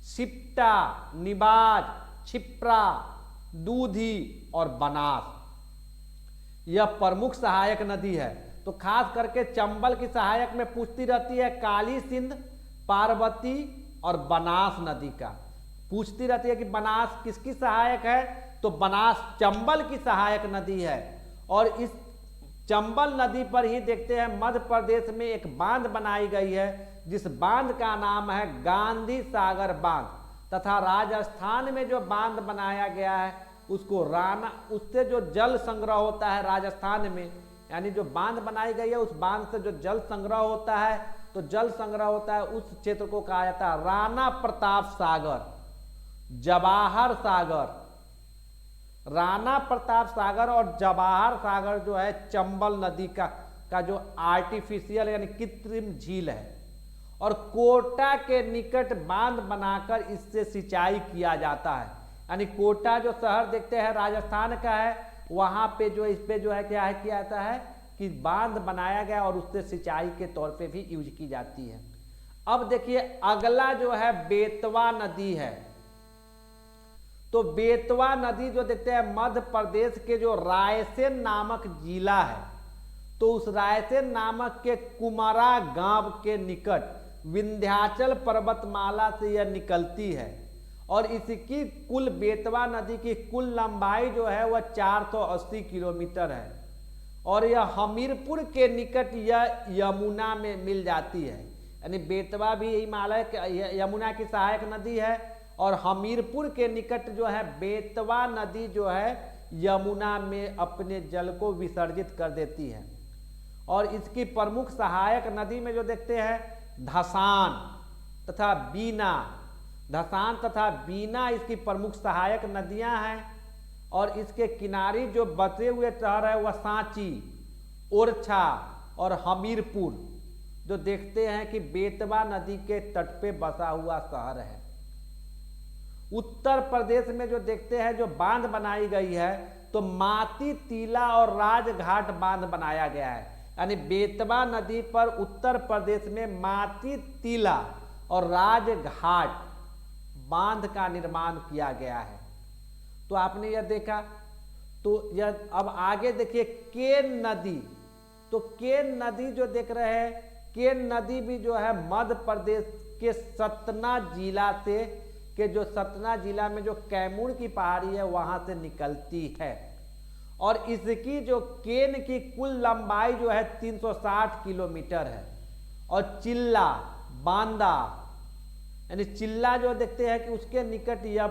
सिप्टा, निबाज, छिप्रा, दूधी और बनास। यह प्रमुख सहायक नदी है। तो खास करके चंबल की सहायक में पूछती रहती है काली सिंध, पार्वती और बनास नदी का पूछती रहती है कि बनास किसकी सहायक है? तो बनास चंबल की सहायक नदी है। और इस चंबल नदी पर ही देखते हैं मध्य प्रदेश में एक बांध बनाई गई है, जिस बांध का नाम है गांधी सागर बांध। तथा राजस्थान में जो बांध बनाया गया है उसको राणा, उससे जो जल संग्रह होता है राजस्थान में, यानी जो बांध बनाई गई है उस बांध से जो जल संग्रह होता है, तो जल संग्रह होता है उस क्षेत्र को कहा जाता है राणा प्रताप सागर, जवाहर सागर। राणा प्रताप सागर और जवाहर सागर जो है चंबल नदी का जो आर्टिफिशियल यानी कृत्रिम झील है। और कोटा के निकट बांध बनाकर इससे सिंचाई किया जाता है। यानी कोटा जो शहर देखते हैं राजस्थान का है, वहां पे जो इस पे जो है क्या है किया जाता है कि बांध बनाया गया और उससे सिंचाई के तौर पे भी यूज की जाती है। अब देखिए अगला जो है बेतवा नदी है। तो बेतवा नदी जो देखते हैं मध्य प्रदेश के जो रायसेन नामक जिला है, तो उस रायसेन नामक के कुमारा गांव के निकट विंध्याचल पर्वतमाला से यह निकलती है और इसकी कुल बेतवा नदी की कुल लंबाई जो है वह 480 किलोमीटर है और यह हमीरपुर के निकट यह यमुना में मिल जाती है। यानी बेतवा भी हिमालय यमुना की सहायक नदी है और हमीरपुर के निकट जो है बेतवा नदी जो है यमुना में अपने जल को विसर्जित कर देती है। और इसकी प्रमुख सहायक नदी में जो देखते हैं धसान तथा बीना, धसान तथा बीना इसकी प्रमुख सहायक नदियां हैं और इसके किनारे जो बचे हुए शहर है वह सांची, ओरछा और हमीरपुर जो देखते हैं कि बेतवा नदी के तट पे बसा हुआ शहर है। उत्तर प्रदेश में जो देखते हैं जो बांध बनाई गई है तो माती टीला और राजघाट बांध बनाया गया है। यानी बेतवा नदी पर उत्तर प्रदेश में माती टीला और राजघाट बांध का निर्माण किया गया है। तो आपने यह देखा, तो यह अब आगे देखिए केन नदी। तो केन नदी जो देख रहे हैं, केन नदी भी जो है मध्य प्रदेश के सतना जिला से के जो सतना जिला में जो कैमूर की पहाड़ी है वहां से निकलती है और इसकी जो केन की कुल लंबाई जो है 360 किलोमीटर है। और चिल्ला, बांदा, यानी चिल्ला जो देखते हैं कि उसके निकट यह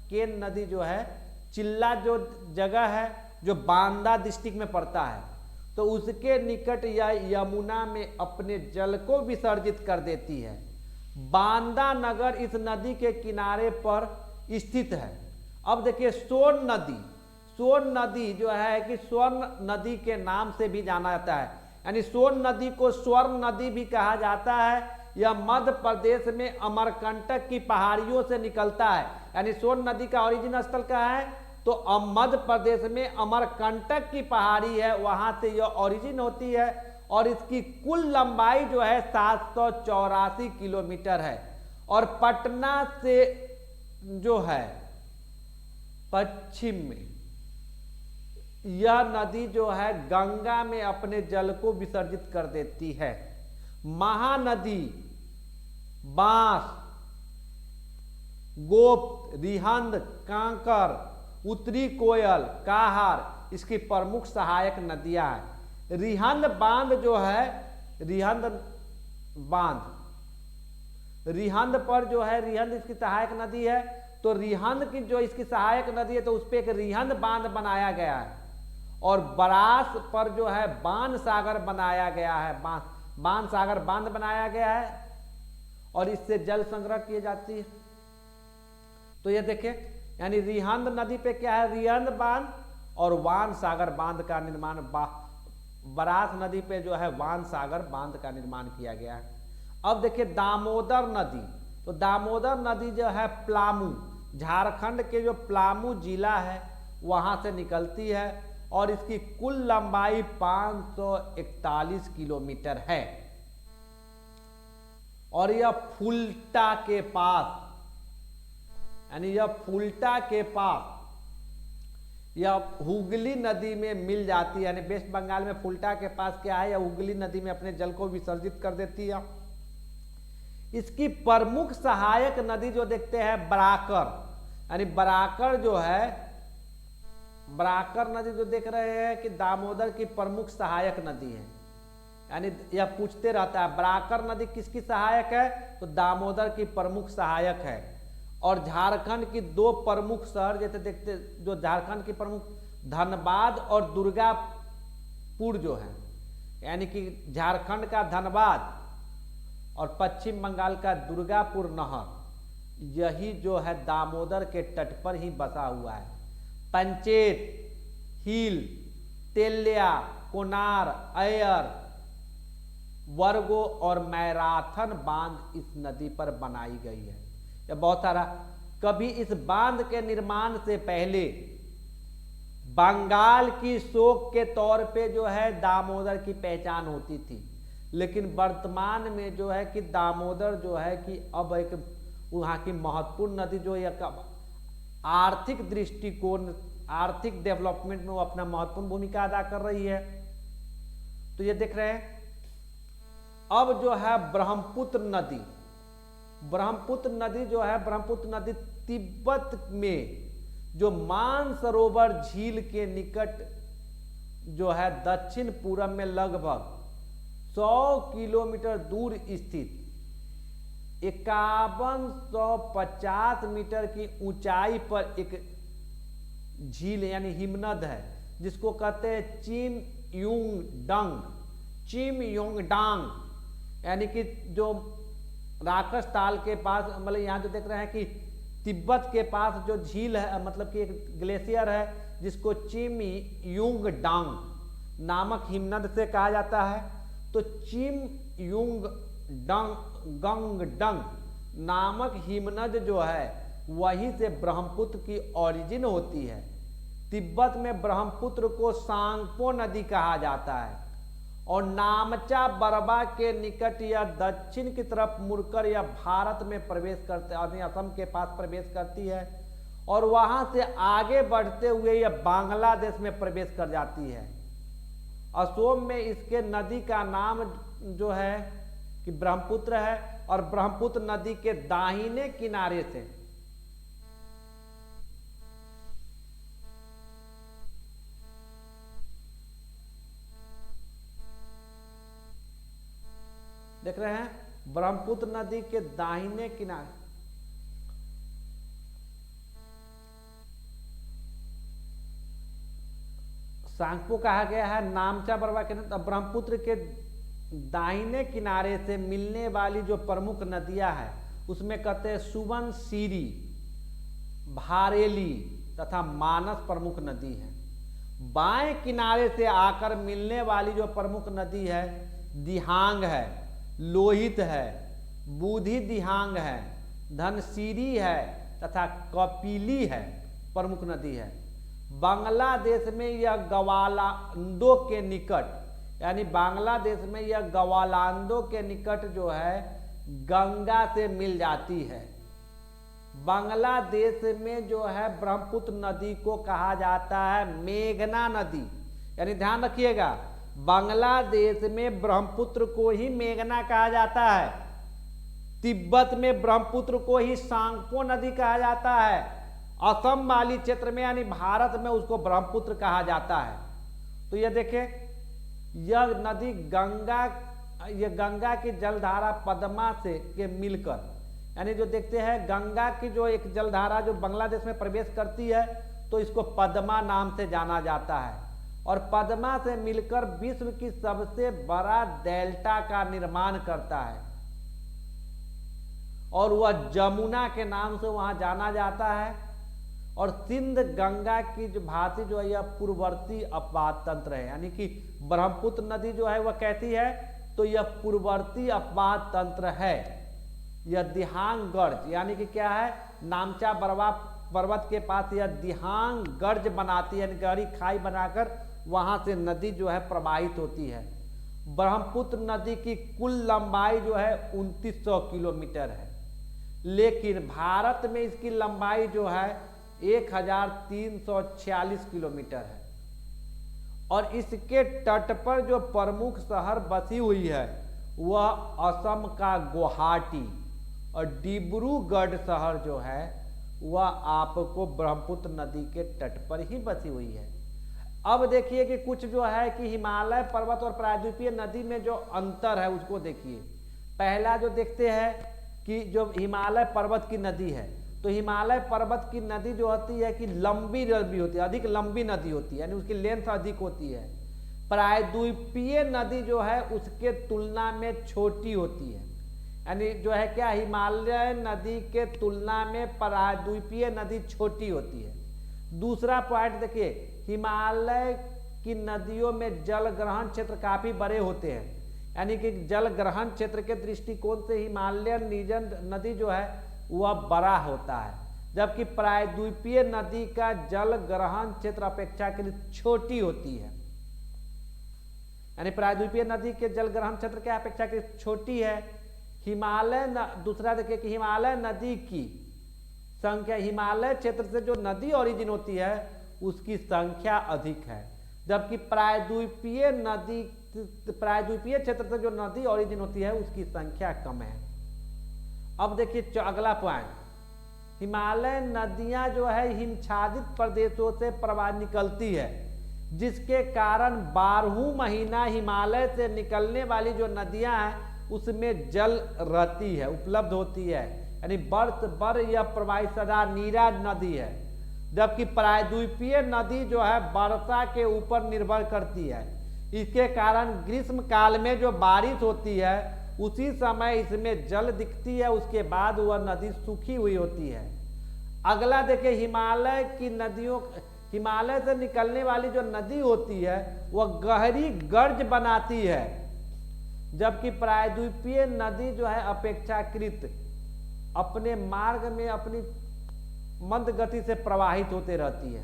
केन नदी जो है, चिल्ला जो जगह है जो बांदा डिस्ट्रिक्ट में पड़ता है, तो उसके निकट यह यमुना में अपने जल को विसर्जित कर देती है। बांदा नगर इस नदी के किनारे पर स्थित है। अब देखिए सोन नदी, सोन नदी जो है कि स्वर्ण नदी के नाम से भी जाना जाता है। यानी सोन नदी को स्वर्ण नदी भी कहा जाता है। यह मध्य प्रदेश में अमरकंटक की पहाड़ियों से निकलता है। यानी सोन नदी का ओरिजिन स्थल कहाँ है, तो मध्य प्रदेश में अमरकंटक की पहाड़ी है, वहां से यह ओरिजिन होती है और इसकी कुल लंबाई जो है 784 किलोमीटर है। और पटना से जो है पश्चिम में यह नदी जो है गंगा में अपने जल को विसर्जित कर देती है। महानदी, बांस, गोप, रिहंद, कांकर, उत्तरी कोयल, काहार इसकी प्रमुख सहायक नदियां हैं। रिहंद बांध जो है, रिहंद बांध, रिहंद पर जो है, रिहंद इसकी सहायक नदी है, तो रिहंद की जो इसकी सहायक नदी है तो उस पर एक रिहंद बांध बनाया गया है। और बरास पर जो है बाण सागर बनाया गया है, बाण सागर बांध बनाया गया है और इससे जल संग्रह की जाती है। तो ये देखें, यानी रिहंद नदी पे क्या है, रिहंद बांध और वान सागर बांध का निर्माण, बरास नदी पे जो है वान सागर बांध का निर्माण किया गया है। अब देखिए दामोदर नदी, तो दामोदर नदी जो है प्लामू, झारखंड के जो प्लामू जिला है वहां से निकलती है और इसकी कुल लंबाई 541 किलोमीटर है। और यह फुल्टा के पास, यानी यह फुल्टा के पास यह हुगली नदी में मिल जाती है। यानी वेस्ट बंगाल में फुल्टा के पास क्या है, यह हुगली नदी में अपने जल को विसर्जित कर देती है। इसकी प्रमुख सहायक नदी जो देखते हैं बराकर, यानी बराकर जो है, बराकर नदी जो देख रहे हैं कि दामोदर की प्रमुख सहायक नदी है। यानी यह पूछते रहता है बराकर नदी किसकी सहायक है, तो दामोदर की प्रमुख सहायक है। और झारखंड की दो प्रमुख शहर जैसे देखते, जो झारखंड की प्रमुख धनबाद और दुर्गापुर जो है, यानी कि झारखंड का धनबाद और पश्चिम बंगाल का दुर्गापुर नहर, यही जो है दामोदर के तट पर ही बसा हुआ है। पंचेत, हील, तेल्या, कोनार, अयर, वर्गो और मैराथन बांध इस नदी पर बनाई गई है। यह बहुत सारा, कभी इस बांध के निर्माण से पहले बंगाल की शोक के तौर पे जो है दामोदर की पहचान होती थी, लेकिन वर्तमान में जो है कि दामोदर जो है कि अब एक वहाँ की महत्वपूर्ण नदी जो है आर्थिक दृष्टिकोण, आर्थिक डेवलपमेंट में वो अपना महत्वपूर्ण भूमिका अदा कर रही है। तो ये देख रहे हैं। अब जो है ब्रह्मपुत्र नदी, ब्रह्मपुत्र नदी जो है, ब्रह्मपुत्र नदी तिब्बत में जो मानसरोवर झील के निकट जो है दक्षिण पूर्व में लगभग 100 किलोमीटर दूर स्थित 5150 मीटर की ऊंचाई पर एक झील यानी हिमनद है, जिसको कहते हैं चिमयोंगडांग, यानी कि जो राकस ताल के पास, मतलब यहाँ जो देख रहे हैं कि तिब्बत के पास जो झील है, मतलब कि एक ग्लेशियर है जिसको चिमयोंगडांग नामक हिमनद से कहा जाता है। तो चिमयोंगडांग नामक हिमनद जो है वहीं से ब्रह्मपुत्र की ओरिजिन होती है। तिब्बत में ब्रह्मपुत्र को सांगपो नदी कहा जाता है और नामचा बरबा के निकट यह दक्षिण की तरफ मुड़कर यह भारत में प्रवेश करते, असम के पास प्रवेश करती है और वहां से आगे बढ़ते हुए यह बांग्लादेश में प्रवेश कर जाती है। असम में इसके नदी का नाम जो है कि ब्रह्मपुत्र है और ब्रह्मपुत्र नदी के दाहिने किनारे से देख रहे हैं, ब्रह्मपुत्र नदी के दाहिने किनारे सांगपो कहा गया है। नामचा बरवा के ब्रह्मपुत्र के दाहिने किनारे से मिलने वाली जो प्रमुख नदियां हैं उसमें कहते हैं सुबनसिरी, भारेली तथा मानस प्रमुख नदी है। बाएं किनारे से आकर मिलने वाली जो प्रमुख नदी है दिहांग है, लोहित है, बूढ़ी दिहांग है, धनसिरी है तथा कपिली है, प्रमुख नदी है। बांग्लादेश में यह गवालांदो के निकट, यानी बांग्लादेश में यह गवालांदो के निकट जो है गंगा से मिल जाती है। बांग्लादेश में जो है ब्रह्मपुत्र नदी को कहा जाता है मेघना नदी, यानी ध्यान रखिएगा बांग्लादेश में ब्रह्मपुत्र को ही मेघना कहा जाता है, तिब्बत में ब्रह्मपुत्र को ही सांगपो नदी कहा जाता है, असम वाली क्षेत्र में यानी भारत में उसको ब्रह्मपुत्र कहा जाता है। तो यह देखें, यह नदी गंगा की जलधारा पद्मा से के मिलकर, यानी जो देखते हैं गंगा की जो एक जलधारा जो बांग्लादेश में प्रवेश करती है तो इसको पद्मा नाम से जाना जाता है और पद्मा से मिलकर विश्व की सबसे बड़ा डेल्टा का निर्माण करता है और वह जमुना के नाम से वहां जाना जाता है। और सिंध गंगा की जो भांति जो है यह पूर्ववर्ती अपवाद तंत्र है, यानी कि ब्रह्मपुत्र नदी जो है वह कैसी है, तो यह पूर्ववर्ती अपवाद तंत्र है। यह दिहांग गर्ज, यानी कि क्या है, नामचा बरवा पर्वत के पास यह दिहांग गर्ज बनाती है, यानी गहरी खाई बनाकर वहां से नदी जो है प्रवाहित होती है। ब्रह्मपुत्र नदी की कुल लंबाई जो है 2900 किलोमीटर है, लेकिन भारत में इसकी लंबाई जो है 1346 किलोमीटर है और इसके तट पर जो प्रमुख शहर बसी हुई है वह असम का गुवाहाटी और डिब्रूगढ़ शहर जो है वह आपको ब्रह्मपुत्र नदी के तट पर ही बसी हुई है। अब देखिए कि कुछ जो है कि हिमालय पर्वत और प्रायद्वीपीय नदी में जो अंतर है उसको देखिए। पहला जो देखते हैं कि जो हिमालय पर्वत की नदी है, तो हिमालय पर्वत की नदी जो होती है कि लंबी होती है, अधिक लंबी नदी होती है, यानी उसकी लेंथ अधिक होती है। प्रायद्वीपीय नदी जो है उसके तुलना में छोटी होती है, यानी जो है क्या, हिमालय नदी के तुलना में प्रायद्वीपीय नदी छोटी होती है। दूसरा पॉइंट देखिए, हिमालय की नदियों में जल ग्रहण क्षेत्र काफी बड़े होते हैं, यानी कि जल ग्रहण क्षेत्र के दृष्टिकोण से हिमालयन रीजन नदी जो है वह बड़ा होता है, जबकि प्रायद्वीपीय नदी का जल ग्रहण क्षेत्र अपेक्षाकृत छोटी होती है। यानी प्रायद्वीपीय नदी के जल ग्रहण क्षेत्र के अपेक्षाकृत छोटी है। दूसरा देखिए कि हिमालय नदी की संख्या, हिमालय क्षेत्र से जो नदी ओरिजिन होती है उसकी संख्या अधिक है, जबकि प्रायद्वीपीय क्षेत्र से जो नदी ओरिजिन होती है उसकी संख्या कम है। अब देखिए अगला पॉइंट, हिमालय नदियां जो है हिमच्छादित प्रदेशों से प्रवाह निकलती है, जिसके कारण 12वां महीना हिमालय से निकलने वाली जो नदियां हैं उसमें जल रहती है, उपलब्ध होती है, यानी वर्ष भर यह प्रवाही सदा नीरा नदी है। जबकि प्रायद्वीपीय नदी जो है वर्षा के ऊपर निर्भर करती है, इसके कारण ग्रीष्म काल में जो बारिश होती है उसी समय इसमें जल दिखती है, उसके बाद वह नदी सूखी हुई होती है। अगला देखिए, हिमालय की नदियों, हिमालय से निकलने वाली जो नदी होती है वह गहरी गर्ज बनाती है, जबकि प्रायद्वीपीय नदी जो है अपेक्षाकृत अपने मार्ग में अपनी मंद गति से प्रवाहित होते रहती है।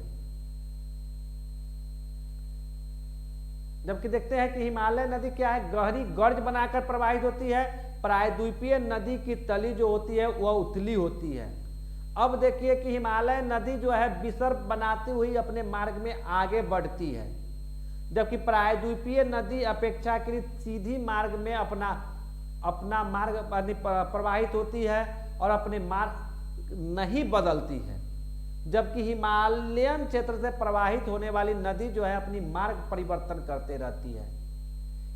जबकि देखते हैं कि हिमालय नदी क्या है, गहरी गर्ज बनाकर प्रवाहित होती है, प्रायद्वीपीय नदी की तली जो होती है वह उथली होती है। अब देखिए कि हिमालय नदी जो है विसर्प बनाती हुई अपने मार्ग में आगे बढ़ती है, जबकि प्रायद्वीपीय नदी अपेक्षाकृत सीधी मार्ग में अपना मार्ग प्रवाहित होती है और अपने मार्ग नहीं बदलती है। जबकि हिमालयन क्षेत्र से प्रवाहित होने वाली नदी जो है अपनी मार्ग परिवर्तन करते रहती है।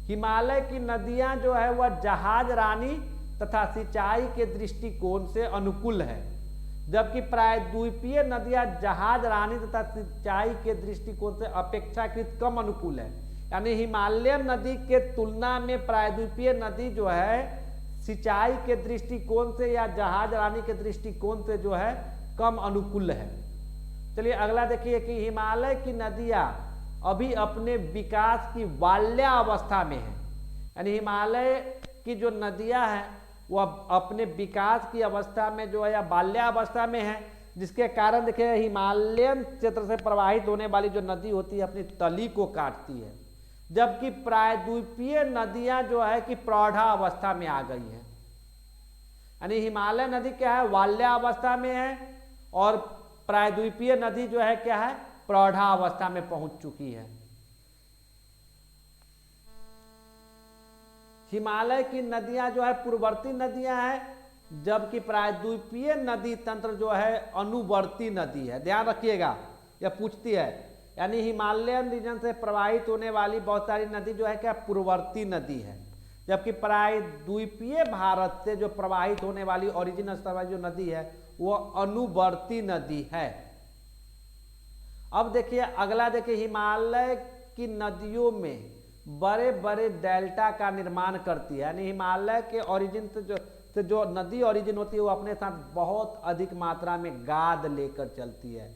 हिमालय की नदियां जो है वह जहाज रानी तथा सिंचाई के दृष्टिकोण से अनुकूल है, जबकि प्रायद्वीपीय नदियां जहाज रानी तथा सिंचाई के दृष्टिकोण से अपेक्षाकृत कम अनुकूल है। यानी हिमालयन नदी के तुलना में प्रायद्वीपीय नदी जो है सिंचाई के दृष्टिकोण से या जहाज रानी के दृष्टिकोण से जो है कम अनुकूल है। चलिए अगला देखिए कि हिमालय की नदियां अभी अपने विकास की बाल्यावस्था में है, यानी हिमालय की जो नदियां हैं वह अपने विकास की अवस्था में जो है या बाल्यावस्था में है, जिसके कारण देखिए हिमालयन क्षेत्र से प्रवाहित होने वाली जो नदी होती है अपनी तली को काटती है, जबकि प्रायद्वीपीय नदियां जो है कि प्रौढ़ावस्था में आ गई है। यानी हिमालय नदी क्या है, बाल्यावस्था में है, और प्रायद्वीपीय नदी जो है क्या है, प्रौढ़ावस्था में पहुंच चुकी है। हिमालय की नदियां जो है पूर्ववर्ती नदियां हैं, जबकि प्रायद्वीपीय नदी तंत्र जो है अनुवर्ती नदी है। ध्यान रखिएगा, यह पूछती है, यानी हिमालयन रीजन से प्रवाहित होने वाली बहुत सारी नदी जो है क्या पूर्ववर्ती नदी है, जबकि प्रायद्वीपीय भारत से जो प्रवाहित होने वाली ओरिजिन स्तर वाली जो नदी है वो अनुवर्ती नदी है। अब देखिए अगला, देखिए हिमालय की नदियों में बड़े बड़े डेल्टा का निर्माण करती है, यानी हिमालय के ओरिजिन से जो नदी ओरिजिन होती है वो अपने साथ बहुत अधिक मात्रा में गाद लेकर चलती है,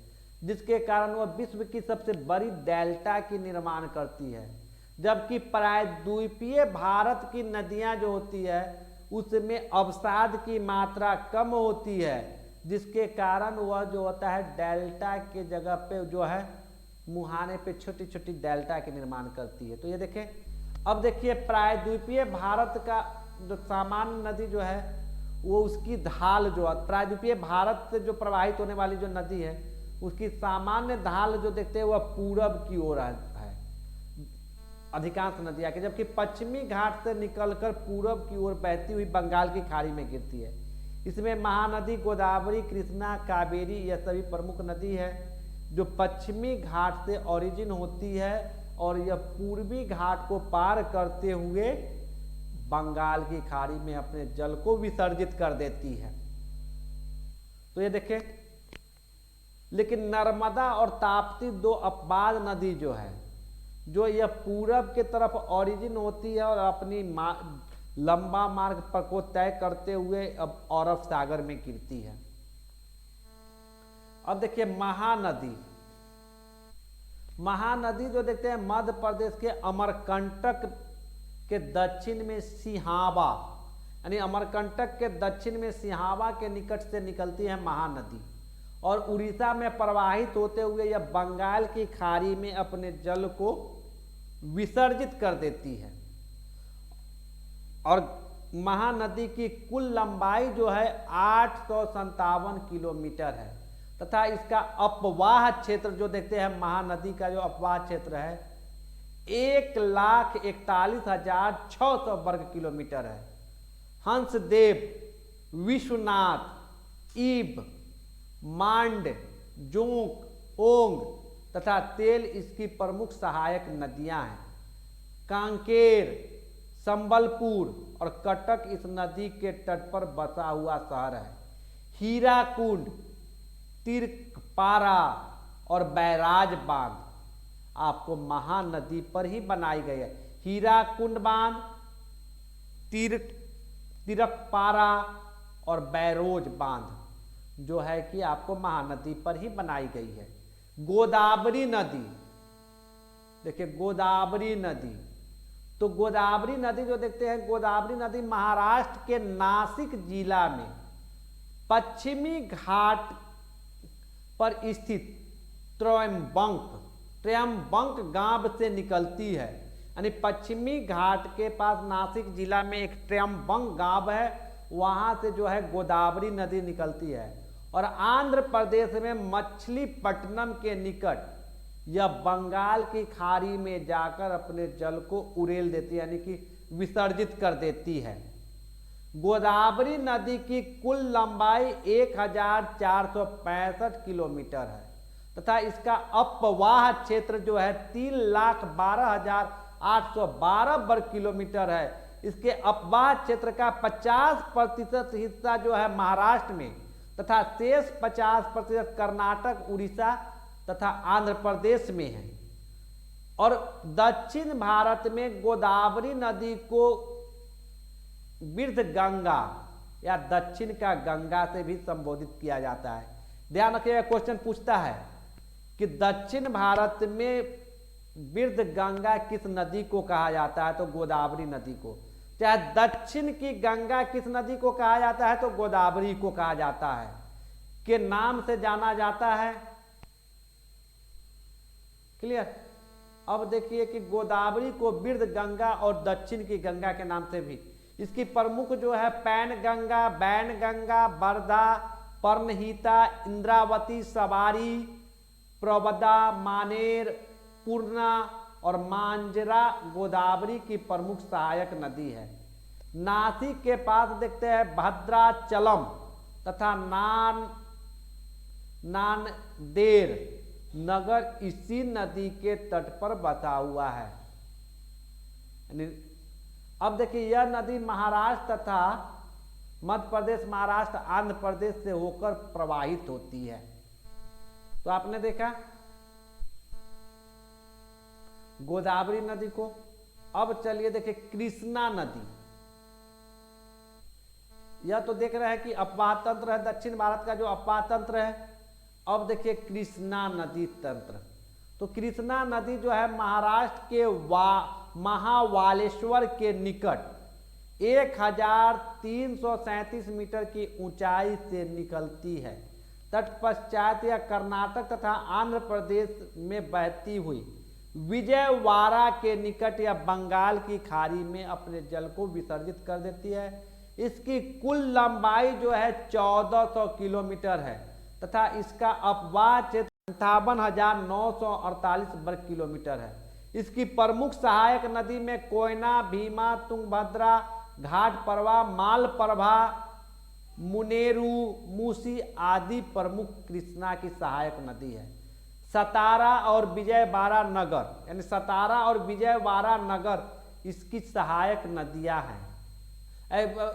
जिसके कारण वह विश्व की सबसे बड़ी डेल्टा की निर्माण करती है। जबकि प्रायद्वीपीय भारत की नदियां जो होती है उसमें अवसाद की मात्रा कम होती है, जिसके कारण वह जो होता है डेल्टा के जगह पे जो है मुहाने पे छोटी छोटी डेल्टा के निर्माण करती है। तो ये देखें, अब देखिए प्रायद्वीपीय भारत का जो सामान्य नदी जो है वो उसकी ढाल जो है प्रायद्वीपीय भारत से जो प्रवाहित होने वाली जो नदी है उसकी सामान्य ढाल जो देखते हैं वह पूरब की ओर है अधिकांश नदियां के, जबकि पश्चिमी घाट से निकलकर पूरब की ओर बहती हुई बंगाल की खाड़ी में गिरती है। इसमें महानदी, गोदावरी, कृष्णा, कावेरी यह सभी प्रमुख नदी है जो पश्चिमी घाट से ओरिजिन होती है और यह पूर्वी घाट को पार करते हुए बंगाल की खाड़ी में अपने जल को विसर्जित कर देती है। तो ये देखें, लेकिन नर्मदा और ताप्ती दो अपवाद नदी जो है जो यह पूरब के तरफ ओरिजिन होती है और अपनी लंबा मार्ग पर को तय करते हुए अब अरब सागर में गिरती है। अब देखिए महानदी, महानदी जो देखते हैं मध्य प्रदेश के अमरकंटक के दक्षिण में सिहावा, यानी अमरकंटक के दक्षिण में सिहावा के निकट से निकलती है महानदी और उड़ीसा में प्रवाहित होते हुए यह बंगाल की खाड़ी में अपने जल को विसर्जित कर देती है। और महानदी की कुल लंबाई जो है 857 किलोमीटर है तथा इसका अपवाह क्षेत्र जो देखते हैं महानदी का जो अपवाह क्षेत्र है 1,41,600 वर्ग किलोमीटर है। हंसदेव, विश्वनाथ, ईब, मांड, जोंक, ओंग तथा तेल इसकी प्रमुख सहायक नदियां हैं। कांकेर, संबलपुर और कटक इस नदी के तट पर बसा हुआ शहर है। हीराकुंड, तिरकपारा और बैराज बांध आपको महानदी पर ही बनाई गई है। हीराकुंड बांध, तिरकपारा और बैरोज बांध जो है कि आपको महानदी पर ही बनाई गई है। गोदावरी नदी, देखिए गोदावरी नदी, तो गोदावरी नदी जो देखते हैं, गोदावरी नदी महाराष्ट्र के नासिक जिला में पश्चिमी घाट पर स्थित त्रयंबक गांव से निकलती है। यानी पश्चिमी घाट के पास नासिक जिला में एक त्रयंबक गांव है, वहां से जो है गोदावरी नदी निकलती है और आंध्र प्रदेश में मछलीपट्टनम के निकट यह बंगाल की खाड़ी में जाकर अपने जल को उड़ेल देती है, यानी कि विसर्जित कर देती है। गोदावरी नदी की कुल लंबाई 1,465 किलोमीटर है तथा इसका अपवाह क्षेत्र जो है 3,12,812 वर्ग किलोमीटर है। इसके अपवाह क्षेत्र का 50% हिस्सा जो है महाराष्ट्र में तथा शेष 50% कर्नाटक, उड़ीसा तथा आंध्र प्रदेश में है। और दक्षिण भारत में गोदावरी नदी को वृद्ध गंगा या दक्षिण का गंगा से भी संबोधित किया जाता है। ध्यान रखिएगा, क्वेश्चन पूछता है कि दक्षिण भारत में वृद्ध गंगा किस नदी को कहा जाता है, तो गोदावरी नदी को। चाहे दक्षिण की गंगा किस नदी को कहा जाता है, तो गोदावरी को कहा जाता है, के नाम से जाना जाता है। क्लियर। अब देखिए कि गोदावरी को वृद्ध गंगा और दक्षिण की गंगा के नाम से भी, इसकी प्रमुख जो है पैन गंगा, बैन गंगा, बरदा, पर्णहिता, इंद्रावती, सवारी, प्रवदा, मानेर, पूर्णा और मांजरा गोदावरी की प्रमुख सहायक नदी है। नासिक के पास देखते हैं भद्राचलम तथा नांदेड़ नगर इसी नदी के तट पर बसा हुआ है। अब देखिए यह नदी महाराष्ट्र तथा मध्य प्रदेश, महाराष्ट्र, आंध्र प्रदेश से होकर प्रवाहित होती है। तो आपने देखा गोदावरी नदी को। अब चलिए देखिए कृष्णा नदी। यह तो देख रहे हैं कि अपवाह तंत्र है, दक्षिण भारत का जो अपवाह तंत्र है। अब देखिए कृष्णा नदी तंत्र। तो कृष्णा नदी जो है महाराष्ट्र के महावालेश्वर के निकट 1,337 मीटर की ऊंचाई से निकलती है। तटपश्चात या कर्नाटक तथा आंध्र प्रदेश में बहती हुई विजयवाड़ा के निकट या बंगाल की खाड़ी में अपने जल को विसर्जित कर देती है। इसकी कुल लंबाई जो है 1400 किलोमीटर है तथा इसका अपवाह क्षेत्र 58,948 वर्ग किलोमीटर है। इसकी प्रमुख सहायक नदी में कोयना, भीमा, तुंगभद्रा, घाटप्रभा, मालप्रभा, मुनेरू, मूसी आदि प्रमुख कृष्णा की सहायक नदी है। सतारा और विजयवाड़ा नगर, यानी सतारा और विजयवाड़ा नगर इसकी सहायक नदियां हैं,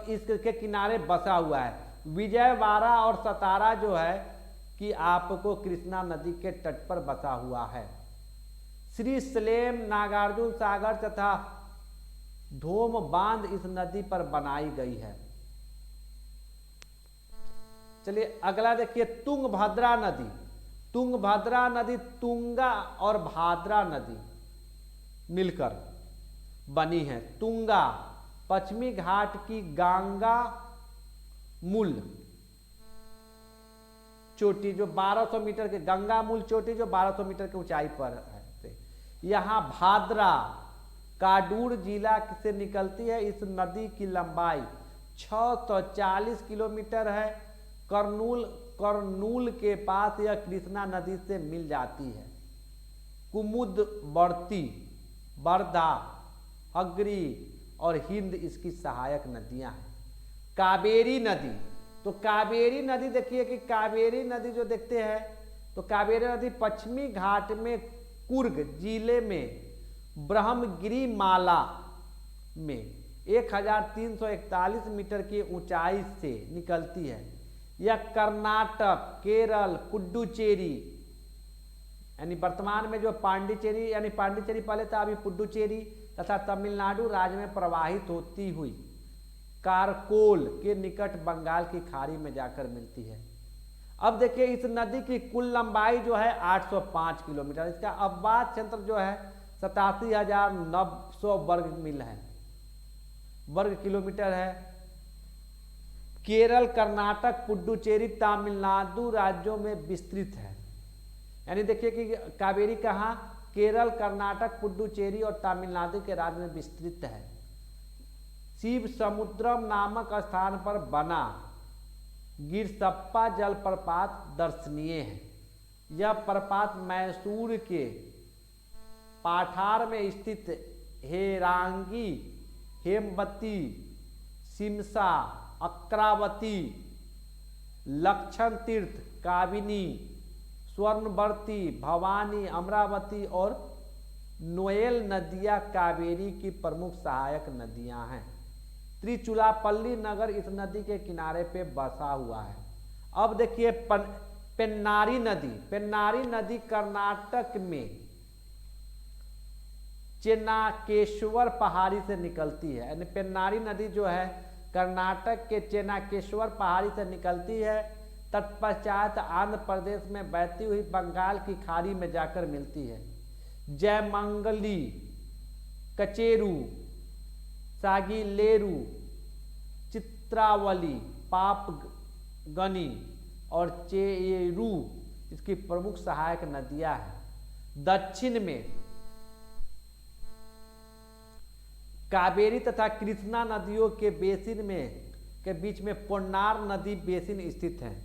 इसके किनारे बसा हुआ है। विजयवाड़ा और सतारा जो है कि आपको कृष्णा नदी के तट पर बसा हुआ है। श्री सलेम, नागार्जुन सागर तथा धोम बांध इस नदी पर बनाई गई है। चलिए अगला देखिए तुंगभद्रा नदी। तुंगभद्रा नदी तुंगा और भाद्रा नदी मिलकर बनी है। तुंगा पश्चिमी घाट की गंगा मूल चोटी जो 1200 मीटर के, गंगा मूल चोटी जो 1200 मीटर की ऊंचाई पर है। यहाँ भाद्रा काडूर जिला से निकलती है। इस नदी की लंबाई 640 किलोमीटर है। कर्नूल के पास यह कृष्णा नदी से मिल जाती है। कुमुद, बरती, वर्धा, हगरी और हिंद इसकी सहायक नदियां हैं। कावेरी नदी, तो कावेरी नदी देखिए कि कावेरी नदी जो देखते हैं तो कावेरी नदी पश्चिमी घाट में कुर्ग जिले में ब्रह्मगिरी माला में 1341 मीटर की ऊंचाई से निकलती है। यह कर्नाटक, केरल, पुडुचेरी यानी वर्तमान में जो पांडिचेरी यानी पांडिचेरी पहले था, अभी पुडुचेरी तथा तमिलनाडु राज्य में प्रवाहित होती हुई कारकोल के निकट बंगाल की खाड़ी में जाकर मिलती है। अब देखिए इस नदी की कुल लंबाई जो है 805 किलोमीटर, इसका अपवाद क्षेत्र जो है 87,900 वर्ग किलोमीटर है। केरल, कर्नाटक, पुडुचेरी, तमिलनाडु राज्यों में विस्तृत है। यानी देखिए कि कावेरी कहाँ, केरल, कर्नाटक, पुडुचेरी और तमिलनाडु के राज्य में विस्तृत है। शिव समुद्रम नामक स्थान पर बना गिरसप्पा जलप्रपात दर्शनीय है। यह प्रपात मैसूर के पाठार में स्थित हेरांगी, हेमवती, सिमसा, अक्रावती, लक्षण तीर्थ, काबिनी, स्वर्णवर्ती, भवानी, अमरावती और नोएल नदियां कावेरी की प्रमुख सहायक नदियां हैं। त्रिचुलापल्ली नगर इस नदी के किनारे पे बसा हुआ है। अब देखिए पेन्नारी नदी, पेन्नारी नदी कर्नाटक में चेन्नाकेश्वर पहाड़ी से निकलती है। यानी पेन्नारी नदी जो है कर्नाटक के चेन्नाकेश्वर पहाड़ी से निकलती है। तत्पश्चात आंध्र प्रदेश में बहती हुई बंगाल की खाड़ी में जाकर मिलती है। जयमंगली, कचेरू, सागिलेरू, चित्रावली, पापगनी और चेरू इसकी प्रमुख सहायक नदियां हैं। दक्षिण में कावेरी तथा कृष्णा नदियों के बेसिन के बीच में पोन्नार नदी बेसिन स्थित है।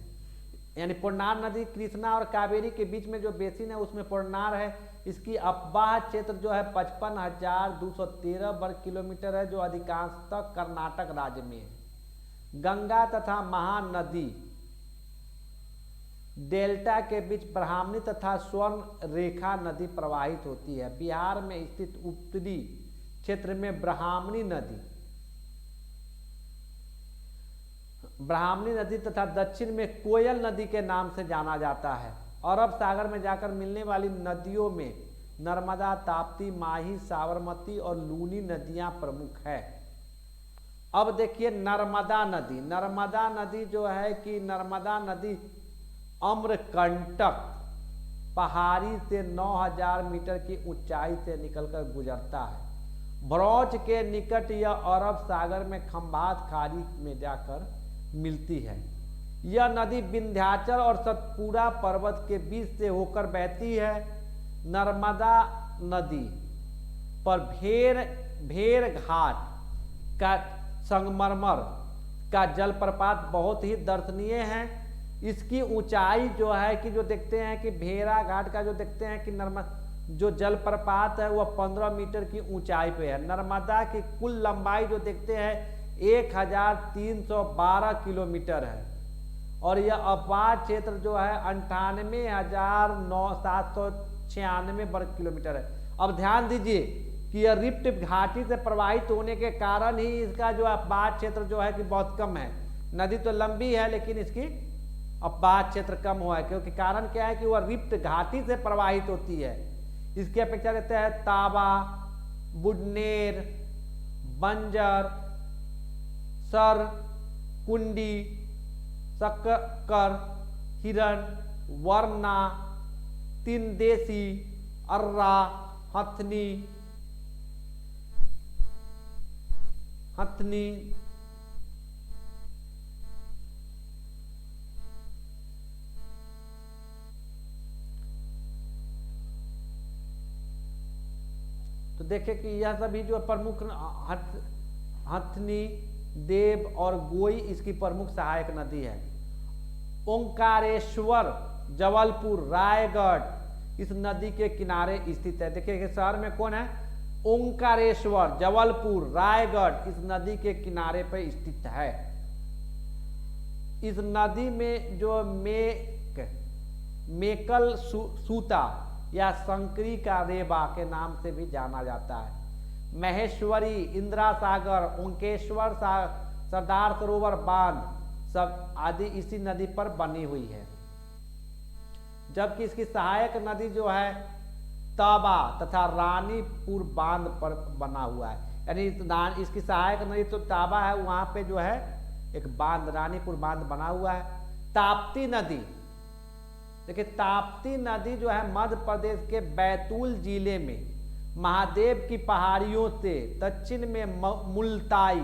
यानी पोन्नार नदी कृष्णा और कावेरी के बीच में जो बेसिन है उसमें पोन्नार है। इसकी अपवाह क्षेत्र जो है 55,213 वर्ग किलोमीटर है, जो अधिकांशतः कर्नाटक राज्य में है। गंगा तथा महानदी डेल्टा के बीच ब्राह्मणी तथा स्वर्ण रेखा नदी प्रवाहित होती है। बिहार में स्थित उत्तरी क्षेत्र में ब्राह्मणी नदी तथा दक्षिण में कोयल नदी के नाम से जाना जाता है। अरब सागर में जाकर मिलने वाली नदियों में नर्मदा, ताप्ती, माही, साबरमती और लूनी नदियां प्रमुख है। अब देखिए नर्मदा नदी, नर्मदा नदी जो है कि नर्मदा नदी अम्रकंटक पहाड़ी से 9,000 मीटर की ऊंचाई से निकलकर गुजरता है। भरौच के निकट यह अरब सागर में खंभात खाड़ी में जाकर मिलती है। यह नदी विंध्याचल और सतपुड़ा पर्वत के बीच से होकर बहती है। नर्मदा नदी पर भेड़ घाट का संगमरमर का जलप्रपात बहुत ही दर्शनीय है। इसकी ऊंचाई जो है कि जो देखते हैं कि भेड़ा घाट का जो देखते हैं कि जो जलप्रपात है वह 15 मीटर की ऊंचाई पे है। नर्मदा की कुल लंबाई जो देखते हैं 1,312 किलोमीटर है और यह अपवाद क्षेत्र जो है 98,796 वर्ग किलोमीटर है। अब ध्यान दीजिए कि यह रिफ्ट घाटी से प्रवाहित होने के कारण ही इसका जो अपवाद क्षेत्र जो है कि बहुत कम है। नदी तो लंबी है लेकिन इसकी अपवाद क्षेत्र कम हुआ है, क्योंकि कारण क्या है कि वह रिफ्ट घाटी से प्रवाहित होती है। इसकी अपेक्षा देते हैं ताबा, बुडनेर, बंजर, सर, कुंडी, सक्कर, हिरण, वर्ना, तिनदेसी, अर्रा, हथनी तो देखिए कि यह सभी जो प्रमुख हथनी, देव और गोई इसकी प्रमुख सहायक नदी है। ओंकारेश्वर जबलपुर रायगढ़ इस नदी के किनारे स्थित है। देखिए शहर में कौन है? ओंकारेश्वर जबलपुर रायगढ़ इस नदी के किनारे पर स्थित है। इस नदी में जो मेकल सूता या संकरी का रेबा के नाम से भी जाना जाता है। महेश्वरी, इंदिरा सागर, ओंकेश्वर सरदार सरोवर बांध सब आदि इसी नदी पर बनी हुई है। जबकि इसकी सहायक नदी जो है तवा तथा रानीपुर बांध पर बना हुआ है। यानी इसकी सहायक नदी तो ताबा है, वहां पे जो है एक बांध रानीपुर बांध बना हुआ है। ताप्ती नदी, देखिए ताप्ती नदी जो है मध्य प्रदेश के बैतूल जिले में महादेव की पहाड़ियों से दक्षिण में मुल्ताई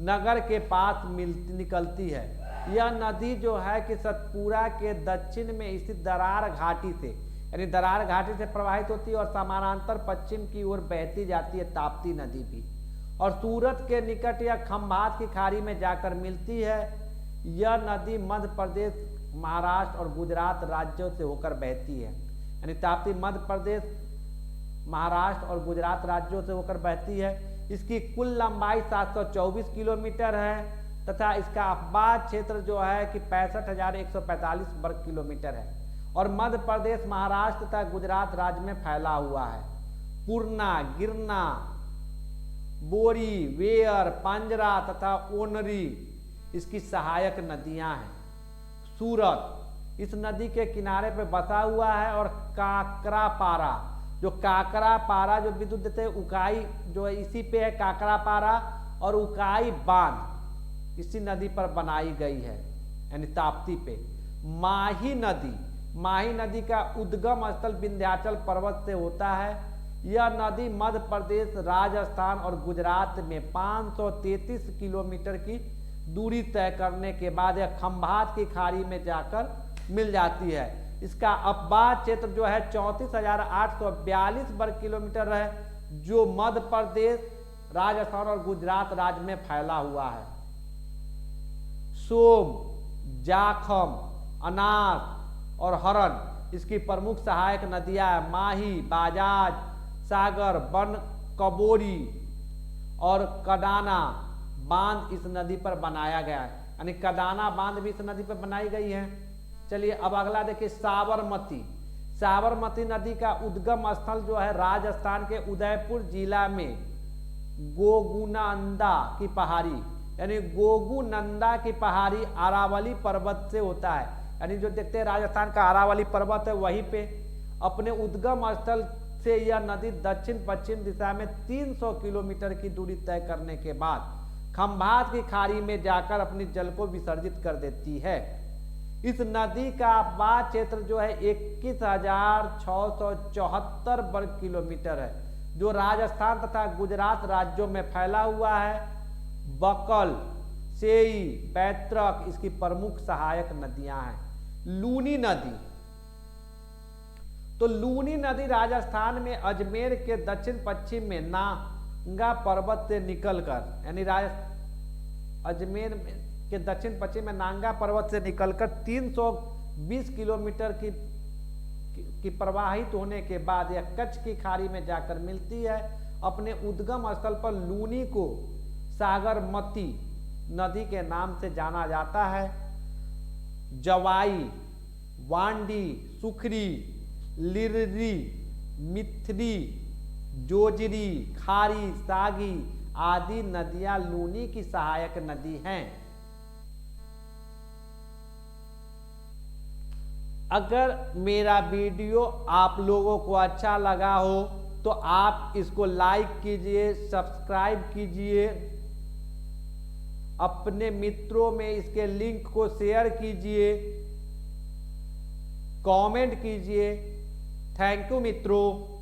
नगर के पास निकलती है। यह नदी जो है कि सतपुरा के दक्षिण में स्थित दरार घाटी से, यानी दरार घाटी से प्रवाहित होती है और समानांतर पश्चिम की ओर बहती जाती है ताप्ती नदी भी, और सूरत के निकट या खंभात की खाड़ी में जाकर मिलती है। यह नदी मध्य प्रदेश, महाराष्ट्र और गुजरात राज्यों से होकर बहती है। यानी ताप्ती मध्य प्रदेश, महाराष्ट्र और गुजरात राज्यों से होकर बहती है। इसकी कुल लंबाई 724 किलोमीटर है तथा इसका आबाद क्षेत्र जो है कि 65,145 वर्ग किलोमीटर है और मध्य प्रदेश, महाराष्ट्र तथा गुजरात राज्य में फैला हुआ है। पूर्णा, गिरना, बोरी, वेयर, पंजरा तथा ओनरी इसकी सहायक नदियां हैं। सूरत इस नदी के किनारे पर बसा हुआ है और काकरापारा, जो काकरापारा जो विद्युत देते हैं, उकाई जो है इसी पे है काकरापारा, और उकाई बांध इसी नदी पर बनाई गई है, यानी ताप्ती पे। माही नदी, माही नदी का उद्गम स्थल विंध्याचल पर्वत से होता है। यह नदी मध्य प्रदेश, राजस्थान और गुजरात में 533 किलोमीटर की दूरी तय करने के बाद यह खंभात की खाड़ी में जाकर मिल जाती है। इसका आबाद क्षेत्र जो है 34,842 वर्ग किलोमीटर है, जो मध्य प्रदेश, राजस्थान और गुजरात राज्य में फैला हुआ है। सोम, जाखम, अनास और हरन इसकी प्रमुख सहायक नदियां हैं। माही, बाजाज, सागर, बन कबोरी और कडाना बांध इस नदी पर बनाया गया है, यानी कडाना बांध भी इस नदी पर बनाई गई है। चलिए अब अगला देखिए साबरमती। साबरमती नदी का उद्गम स्थल जो है राजस्थान के उदयपुर जिला में गोगुनंदा की पहाड़ी, यानी गोगुनंदा की पहाड़ी अरावली पर्वत से होता है। यानी जो देखते हैं राजस्थान का अरावली पर्वत है, वहीं पे अपने उद्गम स्थल से यह नदी दक्षिण पश्चिम दिशा में 300 किलोमीटर की दूरी तय करने के बाद खंभात की खाड़ी में जाकर अपनी जल को विसर्जित कर देती है। इस नदी का आबाद क्षेत्र जो है 21,674 वर्ग किलोमीटर है, जो राजस्थान तथा गुजरात राज्यों में फैला हुआ है। बकल, सेई, बैत्रक इसकी प्रमुख सहायक नदियां हैं। लूनी नदी, तो लूनी नदी राजस्थान में अजमेर के दक्षिण पश्चिम में नांगा पर्वत से निकलकर, यानी अजमेर के दक्षिण पश्चिम में नांगा पर्वत से निकलकर 320 किलोमीटर की प्रवाहित होने के बाद यह कच्छ की खाड़ी में जाकर मिलती है। अपने उद्गम स्थल पर लूनी को सागरमती नदी के नाम से जाना जाता है। जवाई, वांडी, सुखरी, लिररी, मिथरी, जोजरी, खारी, सागी आदि नदियां लूनी की सहायक नदी हैं। अगर मेरा वीडियो आप लोगों को अच्छा लगा हो तो आप इसको लाइक कीजिए, सब्सक्राइब कीजिए, अपने मित्रों में इसके लिंक को शेयर कीजिए, कमेंट कीजिए। थैंक यू मित्रों।